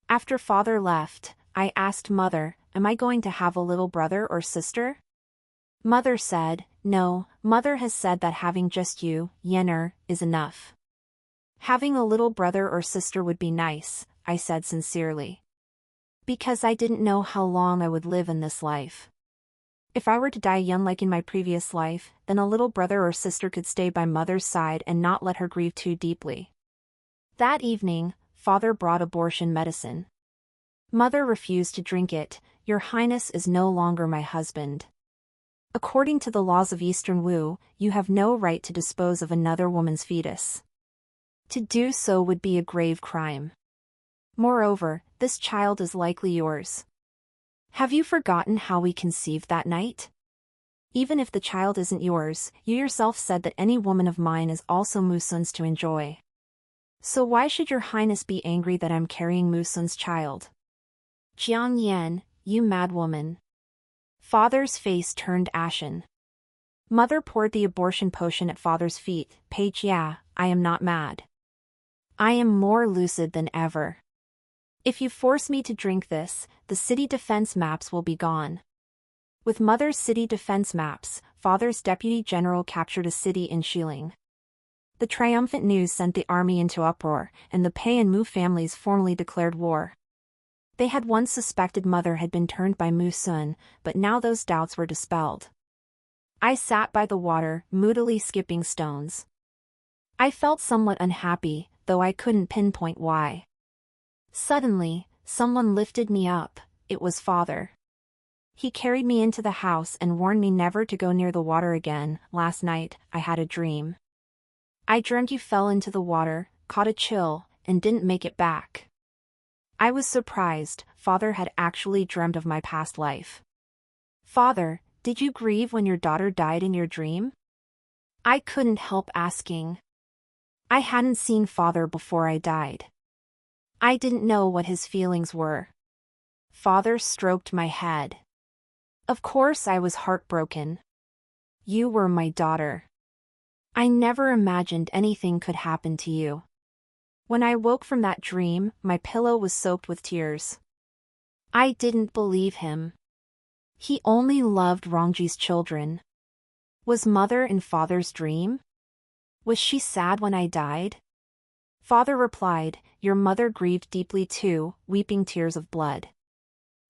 After father left, I asked mother, am I going to have a little brother or sister? Mother said, no, mother has said that having just you, Yener, is enough. Having a little brother or sister would be nice, I said sincerely. Because I didn't know how long I would live in this life. If I were to die young like in my previous life, then a little brother or sister could stay by mother's side and not let her grieve too deeply. That evening, father brought abortion medicine. Mother refused to drink it. Your highness is no longer my husband. According to the laws of Eastern Wu, you have no right to dispose of another woman's fetus. To do so would be a grave crime. Moreover, this child is likely yours. Have you forgotten how we conceived that night? Even if the child isn't yours, you yourself said that any woman of mine is also Musun's to enjoy. So why should your highness be angry that I'm carrying Musun's child? Jiang Yan, you mad woman. Father's face turned ashen. Mother poured the abortion potion at father's feet. Page, yeah, I am not mad. I am more lucid than ever. If you force me to drink this, the city defense maps will be gone. With mother's city defense maps, father's deputy general captured a city in Xiling. The triumphant news sent the army into uproar, and the Pei and Mu families formally declared war. They had once suspected mother had been turned by Mu Sun, but now those doubts were dispelled. I sat by the water, moodily skipping stones. I felt somewhat unhappy, though I couldn't pinpoint why. Suddenly, someone lifted me up. It was father. He carried me into the house and warned me never to go near the water again. Last night, I had a dream. I dreamt you fell into the water, caught a chill, and didn't make it back. I was surprised. Father had actually dreamt of my past life. Father, did you grieve when your daughter died in your dream? I couldn't help asking. I hadn't seen father before I died. I didn't know what his feelings were. Father stroked my head. Of course I was heartbroken. You were my daughter. I never imagined anything could happen to you. When I woke from that dream, my pillow was soaked with tears. I didn't believe him. He only loved Rongji's children. Was mother in father's dream? Was she sad when I died? Father replied, your mother grieved deeply too, weeping tears of blood.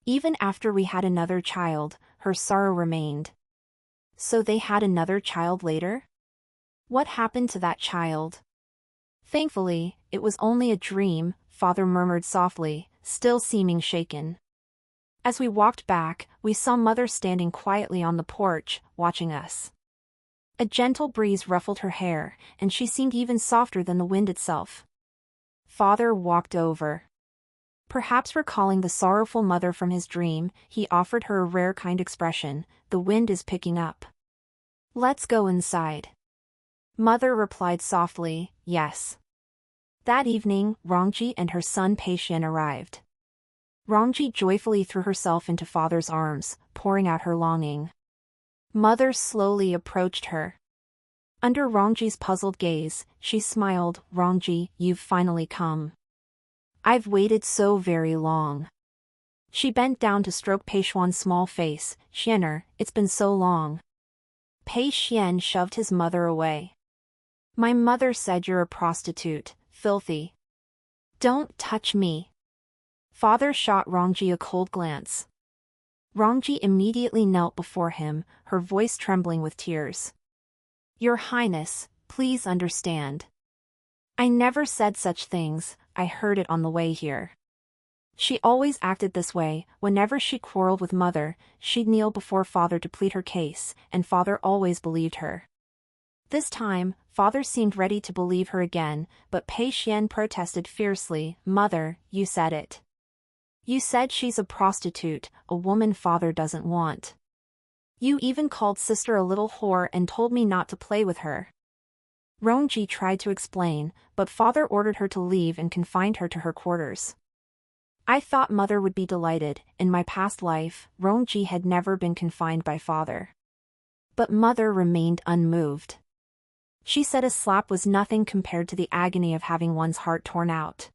Even after we had another child, her sorrow remained. So they had another child later? What happened to that child? Thankfully, it was only a dream, father murmured softly, still seeming shaken. As we walked back, we saw mother standing quietly on the porch, watching us. A gentle breeze ruffled her hair, and she seemed even softer than the wind itself. Father walked over. Perhaps recalling the sorrowful mother from his dream, he offered her a rare kind expression, the wind is picking up. Let's go inside. Mother replied softly, yes. That evening, Rongji and her son Peixian arrived. Rongji joyfully threw herself into father's arms, pouring out her longing. Mother slowly approached her. Under Rongji's puzzled gaze, she smiled, Rongji, you've finally come. I've waited so very long. She bent down to stroke Peixian's small face, Xianer, it's been so long. Peixian shoved his mother away. My mother said you're a prostitute, filthy. Don't touch me. Father shot Rongji a cold glance. Rongji immediately knelt before him, her voice trembling with tears. Your Highness, please understand. I never said such things, I heard it on the way here. She always acted this way. Whenever she quarreled with mother, she'd kneel before father to plead her case, and father always believed her. This time, father seemed ready to believe her again, but Peixian protested fiercely, Mother, you said it. You said she's a prostitute, a woman father doesn't want. You even called sister a little whore and told me not to play with her. Rongji tried to explain, but father ordered her to leave and confined her to her quarters. I thought mother would be delighted. In my past life, Rongji had never been confined by father. But mother remained unmoved. She said a slap was nothing compared to the agony of having one's heart torn out.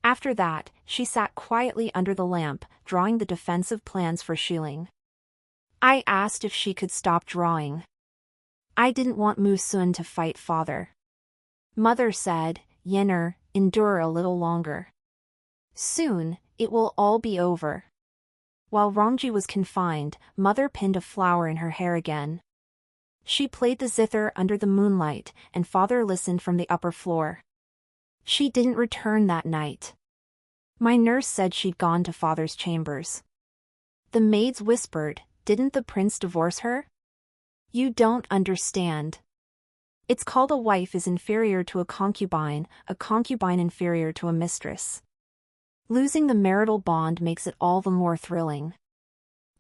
After that, she sat quietly under the lamp, drawing the defensive plans for Xiling. I asked if she could stop drawing. I didn't want Mu Sun to fight father. Mother said, Yenner, endure a little longer. Soon, it will all be over. While Rongji was confined, mother pinned a flower in her hair again. She played the zither under the moonlight, and father listened from the upper floor. She didn't return that night. My nurse said she'd gone to father's chambers. The maids whispered, didn't the prince divorce her? You don't understand. It's called a wife is inferior to a concubine inferior to a mistress. Losing the marital bond makes it all the more thrilling.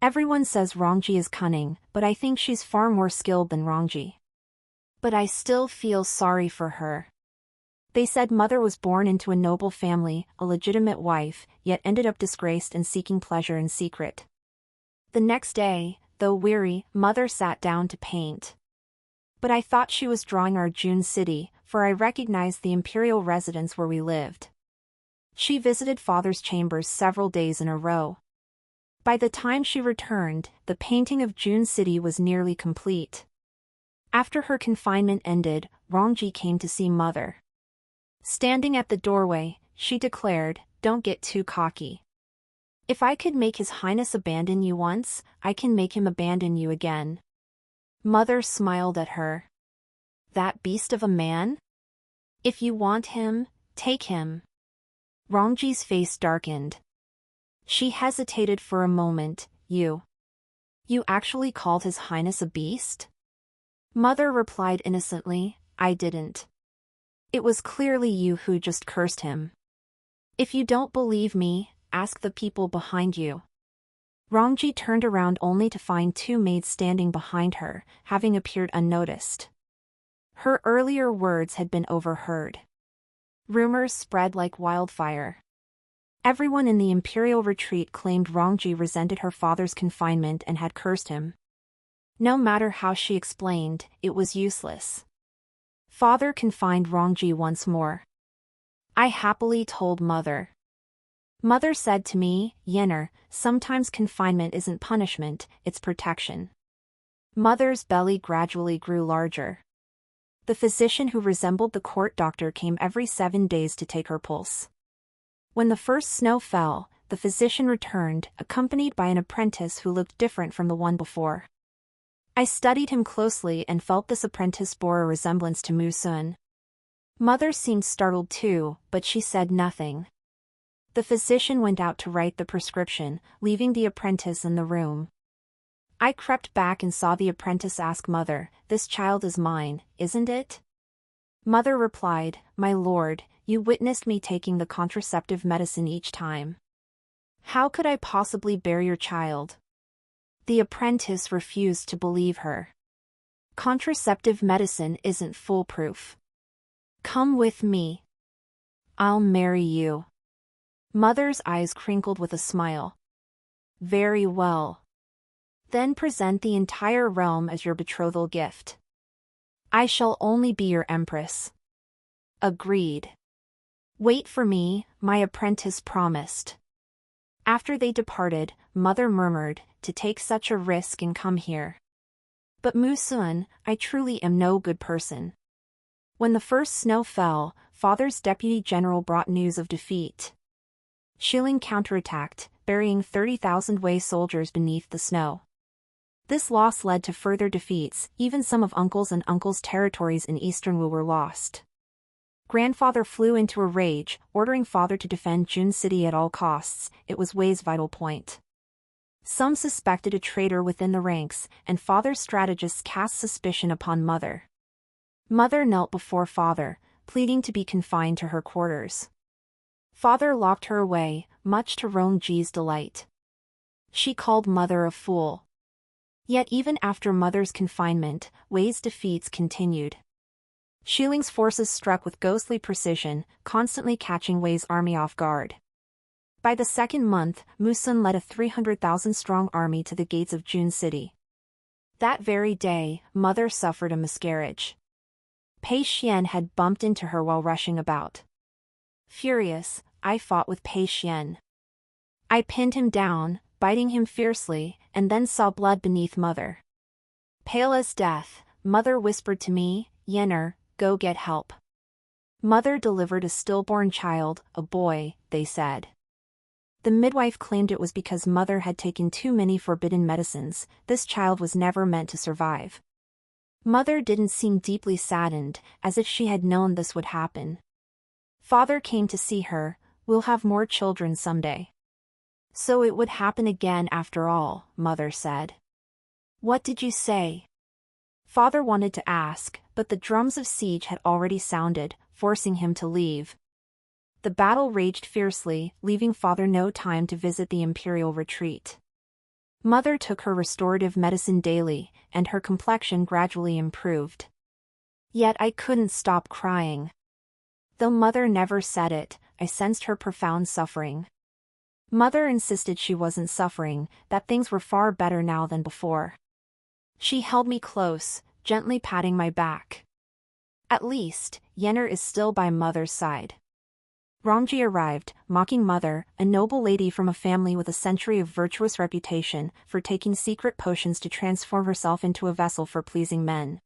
Everyone says Rongji is cunning, but I think she's far more skilled than Rongji. But I still feel sorry for her. They said mother was born into a noble family, a legitimate wife, yet ended up disgraced and seeking pleasure in secret. The next day, though weary, mother sat down to paint. But I thought she was drawing our June city, for I recognized the imperial residence where we lived. She visited father's chambers several days in a row. By the time she returned, the painting of June city was nearly complete. After her confinement ended, Rongji came to see mother. Standing at the doorway, she declared, "Don't get too cocky. If I could make His Highness abandon you once, I can make him abandon you again." Mother smiled at her. "That beast of a man? If you want him, take him." Rongji's face darkened. She hesitated for a moment. You actually called His Highness a beast?" Mother replied innocently, "I didn't. It was clearly you who just cursed him. If you don't believe me, ask the people behind you." Rongji turned around only to find two maids standing behind her, having appeared unnoticed. Her earlier words had been overheard. Rumors spread like wildfire. Everyone in the imperial retreat claimed Rongji resented her father's confinement and had cursed him. No matter how she explained, it was useless. Father confined Rongji once more. I happily told mother. Mother said to me, "Yenner, sometimes confinement isn't punishment, it's protection." Mother's belly gradually grew larger. The physician who resembled the court doctor came every 7 days to take her pulse. When the first snow fell, the physician returned, accompanied by an apprentice who looked different from the one before. I studied him closely and felt this apprentice bore a resemblance to Musun. Mother seemed startled too, but she said nothing. The physician went out to write the prescription, leaving the apprentice in the room. I crept back and saw the apprentice ask Mother, "This child is mine, isn't it?" Mother replied, "My lord, you witnessed me taking the contraceptive medicine each time. How could I possibly bear your child?" The apprentice refused to believe her. "Contraceptive medicine isn't foolproof. Come with me. I'll marry you." Mother's eyes crinkled with a smile. "Very well. Then present the entire realm as your betrothal gift. I shall only be your empress." Agreed. "Wait for me," my apprentice promised. After they departed, Mother murmured, "To take such a risk and come here. But Musun, I truly am no good person." When the first snow fell, Father's deputy general brought news of defeat. Shilling counterattacked, burying 30,000 Wei soldiers beneath the snow. This loss led to further defeats, even some of Uncle's and Uncle's territories in eastern Wu were lost. Grandfather flew into a rage, ordering Father to defend June City at all costs. It was Wei's vital point. Some suspected a traitor within the ranks, and Father's strategists cast suspicion upon Mother. Mother knelt before Father, pleading to be confined to her quarters. Father locked her away, much to Rongji's delight. She called Mother a fool. Yet even after Mother's confinement, Wei's defeats continued. Shiling's forces struck with ghostly precision, constantly catching Wei's army off guard. By the second month, Musun led a 300,000-strong army to the gates of June City. That very day, Mother suffered a miscarriage. Pei Xian had bumped into her while rushing about. Furious, I fought with Pei Xian. I pinned him down, biting him fiercely, and then saw blood beneath Mother. Pale as death, Mother whispered to me, "Yenner, go get help." Mother delivered a stillborn child, a boy, they said. The midwife claimed it was because Mother had taken too many forbidden medicines. This child was never meant to survive. Mother didn't seem deeply saddened, as if she had known this would happen. Father came to see her, "We'll have more children someday." So it would happen again after all, Mother said. What did you say? Father wanted to ask, but the drums of siege had already sounded, forcing him to leave. The battle raged fiercely, leaving father no time to visit the imperial retreat. Mother took her restorative medicine daily, and her complexion gradually improved. Yet I couldn't stop crying. Though mother never said it, I sensed her profound suffering. Mother insisted she wasn't suffering, that things were far better now than before. She held me close, gently patting my back. At least, Yennefer is still by mother's side. Rongji arrived, mocking mother, a noble lady from a family with a century of virtuous reputation, for taking secret potions to transform herself into a vessel for pleasing men.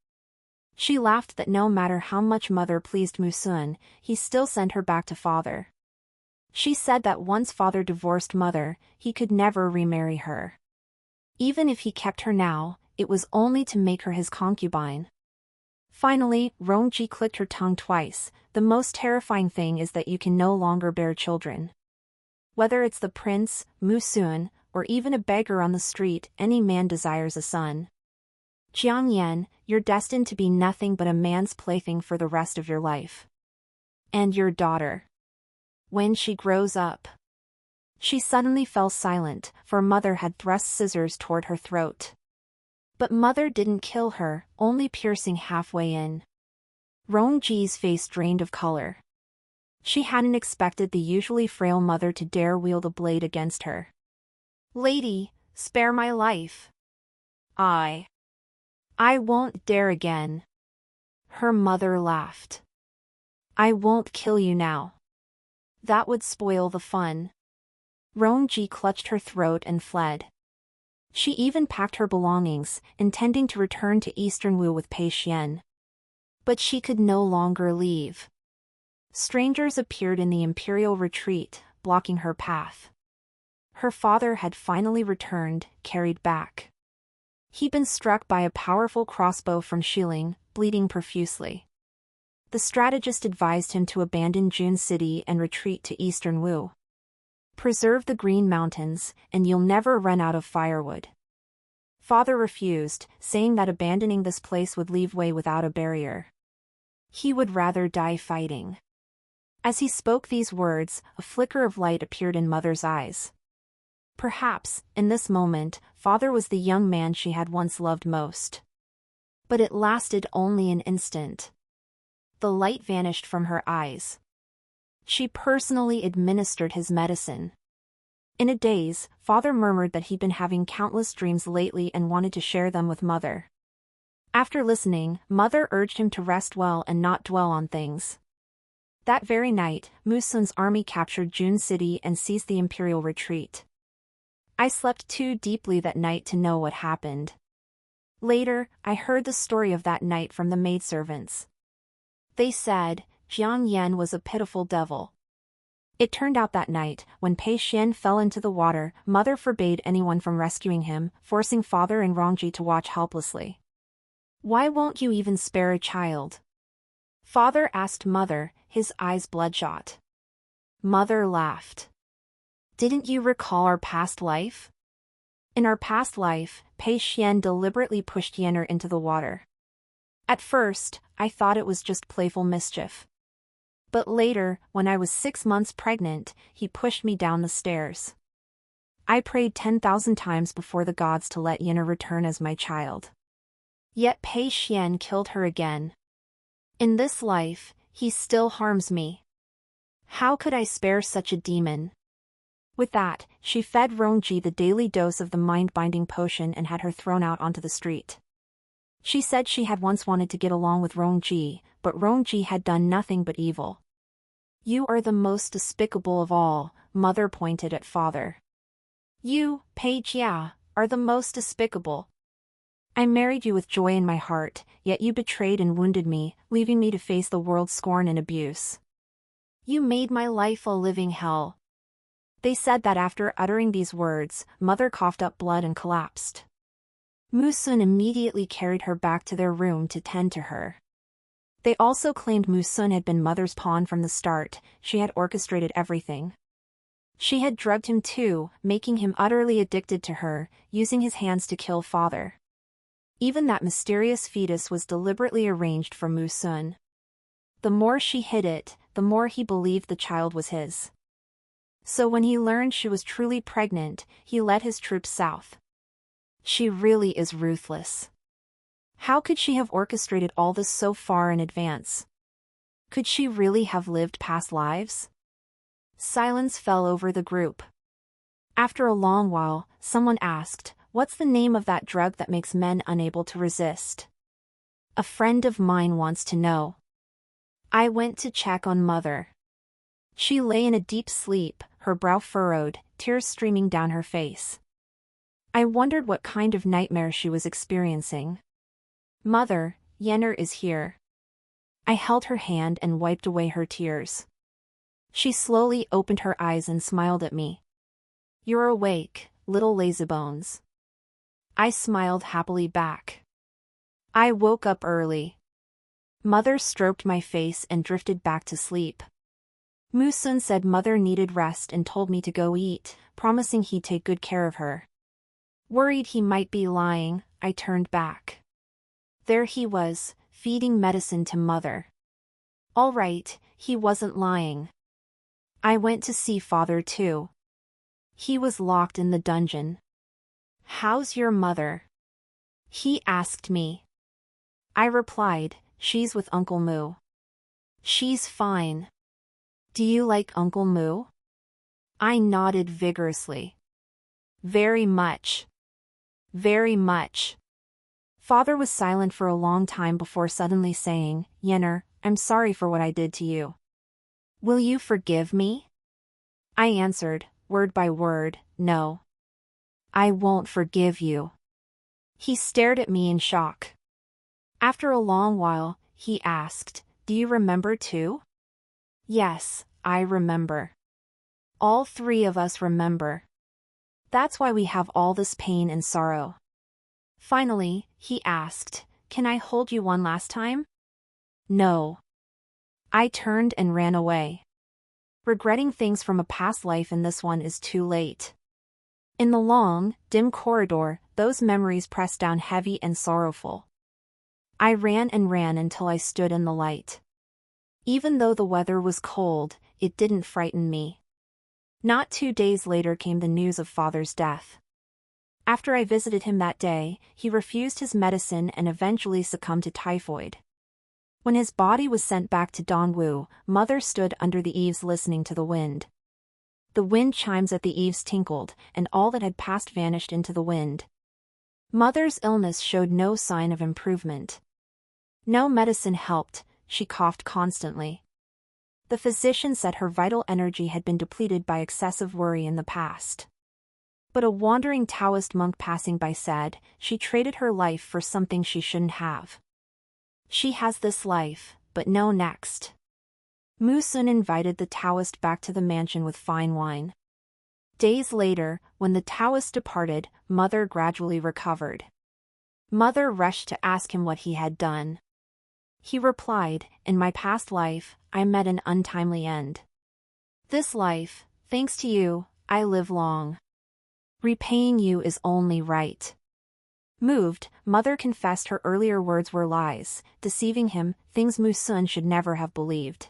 She laughed that no matter how much mother pleased Musun, he still sent her back to father. She said that once father divorced mother, he could never remarry her. Even if he kept her now, it was only to make her his concubine. Finally, Rongji clicked her tongue twice. The most terrifying thing is that you can no longer bear children. Whether it's the prince, Musun, or even a beggar on the street, any man desires a son. Jiang Yan, you're destined to be nothing but a man's plaything for the rest of your life. And your daughter. When she grows up. She suddenly fell silent, for mother had thrust scissors toward her throat. But mother didn't kill her, only piercing halfway in. Rongji's face drained of color. She hadn't expected the usually frail mother to dare wield a blade against her. Lady, spare my life. I won't dare again. Her mother laughed. I won't kill you now. That would spoil the fun. Rongji clutched her throat and fled. She even packed her belongings, intending to return to Eastern Wu with Pei Xian. But she could no longer leave. Strangers appeared in the imperial retreat, blocking her path. Her father had finally returned, carried back. He'd been struck by a powerful crossbow from Xiling, bleeding profusely. The strategist advised him to abandon Jun City and retreat to Eastern Wu. Preserve the Green Mountains, and you'll never run out of firewood. Father refused, saying that abandoning this place would leave Wei without a barrier. He would rather die fighting. As he spoke these words, a flicker of light appeared in mother's eyes. Perhaps, in this moment, father was the young man she had once loved most. But it lasted only an instant. The light vanished from her eyes. She personally administered his medicine. In a daze, father murmured that he'd been having countless dreams lately and wanted to share them with mother. After listening, mother urged him to rest well and not dwell on things. That very night, Musun's army captured Jun City and seized the imperial retreat. I slept too deeply that night to know what happened. Later, I heard the story of that night from the maidservants. They said, Jiang Yan was a pitiful devil. It turned out that night, when Pei Xian fell into the water, mother forbade anyone from rescuing him, forcing father and Rongji to watch helplessly. Why won't you even spare a child? Father asked mother, his eyes bloodshot. Mother laughed. Didn't you recall our past life? In our past life, Pei Xian deliberately pushed Yennefer into the water. At first, I thought it was just playful mischief. But later, when I was 6 months pregnant, he pushed me down the stairs. I prayed 10,000 times before the gods to let Yennefer return as my child. Yet Pei Xian killed her again. In this life, he still harms me. How could I spare such a demon? With that, she fed Rongji the daily dose of the mind-binding potion and had her thrown out onto the street. She said she had once wanted to get along with Rongji, but Rongji had done nothing but evil. You are the most despicable of all, mother pointed at father. You, Pei Jia, are the most despicable. I married you with joy in my heart, yet you betrayed and wounded me, leaving me to face the world's scorn and abuse. You made my life a living hell. They said that after uttering these words, mother coughed up blood and collapsed. Musun immediately carried her back to their room to tend to her. They also claimed Musun had been mother's pawn from the start, she had orchestrated everything. She had drugged him too, making him utterly addicted to her, using his hands to kill father. Even that mysterious fetus was deliberately arranged for Musun. The more she hid it, the more he believed the child was his. So when he learned she was truly pregnant, he led his troops south. She really is ruthless. How could she have orchestrated all this so far in advance? Could she really have lived past lives? Silence fell over the group. After a long while, someone asked, "What's the name of that drug that makes men unable to resist?" "A friend of mine wants to know." I went to check on Mother. She lay in a deep sleep, her brow furrowed, tears streaming down her face. I wondered what kind of nightmare she was experiencing. "Mother, Yenner is here." I held her hand and wiped away her tears. She slowly opened her eyes and smiled at me. "You're awake, little lazybones." I smiled happily back. I woke up early. Mother stroked my face and drifted back to sleep. Musun said Mother needed rest and told me to go eat, promising he'd take good care of her. Worried he might be lying, I turned back. There he was, feeding medicine to Mother. All right, he wasn't lying. I went to see Father too. He was locked in the dungeon. "How's your mother?" he asked me. I replied, "She's with Uncle Moo." "She's fine." "Do you like Uncle Moo?" I nodded vigorously. "Very much. Very much." Father was silent for a long time before suddenly saying, "Yenner, I'm sorry for what I did to you. Will you forgive me?" I answered, word by word, "No. I won't forgive you." He stared at me in shock. After a long while, he asked, "Do you remember too?" "Yes, I remember. All three of us remember. That's why we have all this pain and sorrow." Finally, he asked, "Can I hold you one last time?" "No." I turned and ran away. Regretting things from a past life in this one is too late. In the long, dim corridor, those memories pressed down heavy and sorrowful. I ran and ran until I stood in the light. Even though the weather was cold, it didn't frighten me. Not 2 days later came the news of Father's death. After I visited him that day, he refused his medicine and eventually succumbed to typhoid. When his body was sent back to Dongwu, Mother stood under the eaves listening to the wind. The wind chimes at the eaves tinkled, and all that had passed vanished into the wind. Mother's illness showed no sign of improvement. No medicine helped, she coughed constantly. The physician said her vital energy had been depleted by excessive worry in the past. But a wandering Taoist monk passing by said, she traded her life for something she shouldn't have. She has this life, but no next. Musun invited the Taoist back to the mansion with fine wine. Days later, when the Taoist departed, Mother gradually recovered. Mother rushed to ask him what he had done. He replied, "In my past life, I met an untimely end. This life, thanks to you, I live long. Repaying you is only right." Moved, Mother confessed her earlier words were lies, deceiving him, things Musun should never have believed.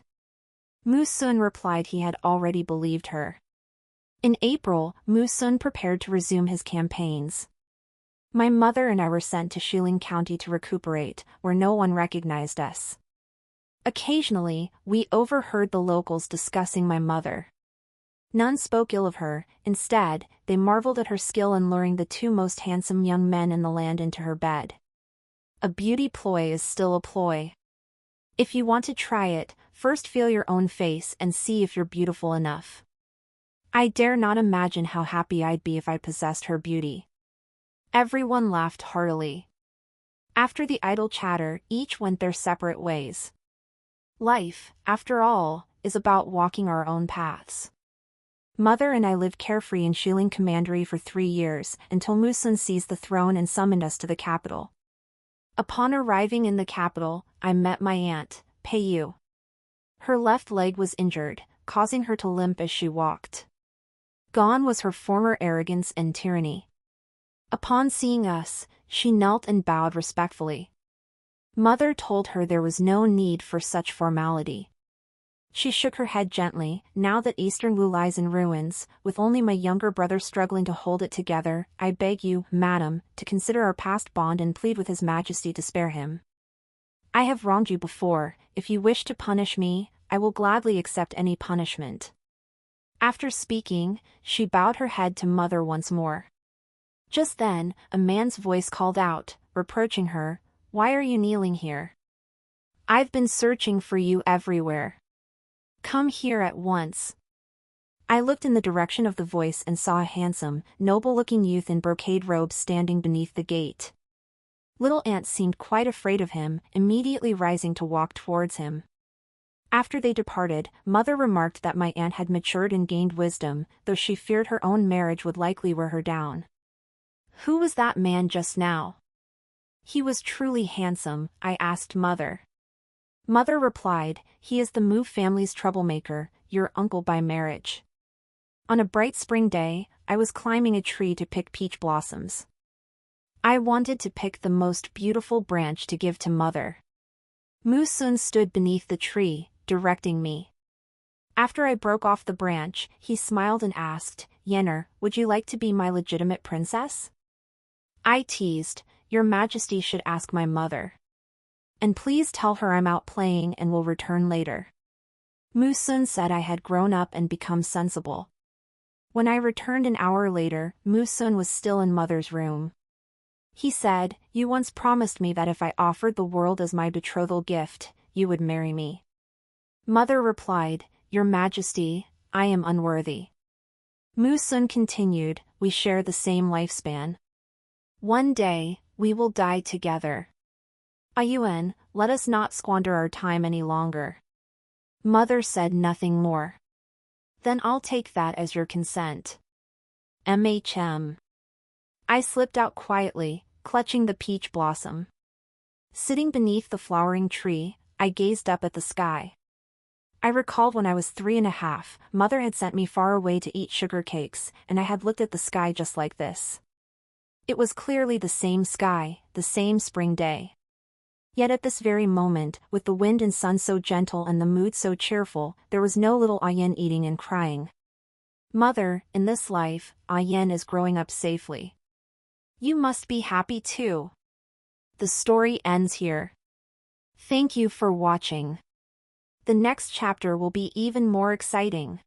Musun replied he had already believed her. In April, Musun prepared to resume his campaigns. My mother and I were sent to Shilin County to recuperate, where no one recognized us. Occasionally, we overheard the locals discussing my mother. None spoke ill of her, instead, they marveled at her skill in luring the 2 most handsome young men in the land into her bed. A beauty ploy is still a ploy. If you want to try it, first feel your own face and see if you're beautiful enough. I dare not imagine how happy I'd be if I possessed her beauty. Everyone laughed heartily. After the idle chatter, each went their separate ways. Life, after all, is about walking our own paths. Mother and I lived carefree in Shilin Commandery for 3 years, until Musun seized the throne and summoned us to the capital. Upon arriving in the capital, I met my aunt, Peiyu. Her left leg was injured, causing her to limp as she walked. Gone was her former arrogance and tyranny. Upon seeing us, she knelt and bowed respectfully. Mother told her there was no need for such formality. She shook her head gently. Now that Eastern Wu lies in ruins, with only my younger brother struggling to hold it together, I beg you, madam, to consider our past bond and plead with His Majesty to spare him. I have wronged you before. If you wish to punish me, I will gladly accept any punishment. After speaking, she bowed her head to Mother once more. Just then, a man's voice called out, reproaching her, "Why are you kneeling here? I've been searching for you everywhere. Come here at once." I looked in the direction of the voice and saw a handsome, noble-looking youth in brocade robes standing beneath the gate. Little Aunt seemed quite afraid of him, immediately rising to walk towards him. After they departed, Mother remarked that my aunt had matured and gained wisdom, though she feared her own marriage would likely wear her down. Who was that man just now? He was truly handsome, I asked Mother. Mother replied, he is the Mu family's troublemaker, your uncle by marriage. On a bright spring day, I was climbing a tree to pick peach blossoms. I wanted to pick the most beautiful branch to give to Mother. Mu Sun stood beneath the tree, directing me. After I broke off the branch, he smiled and asked, "Yenner, would you like to be my legitimate princess?" I teased, "Your Majesty should ask my mother. And please tell her I'm out playing and will return later." Mu Sun said I had grown up and become sensible. When I returned an hour later, Mu Sun was still in Mother's room. He said, "You once promised me that if I offered the world as my betrothal gift, you would marry me." Mother replied, "Your Majesty, I am unworthy." Mu Sun continued, "We share the same lifespan. One day, we will die together. Ayuan, let us not squander our time any longer." Mother said nothing more. "Then I'll take that as your consent." MHM. I slipped out quietly, clutching the peach blossom. Sitting beneath the flowering tree, I gazed up at the sky. I recalled when I was 3.5, Mother had sent me far away to eat sugar cakes, and I had looked at the sky just like this. It was clearly the same sky, the same spring day. Yet at this very moment, with the wind and sun so gentle and the mood so cheerful, there was no little Ayen eating and crying. Mother, in this life, Ayen is growing up safely. You must be happy too. The story ends here. Thank you for watching. The next chapter will be even more exciting.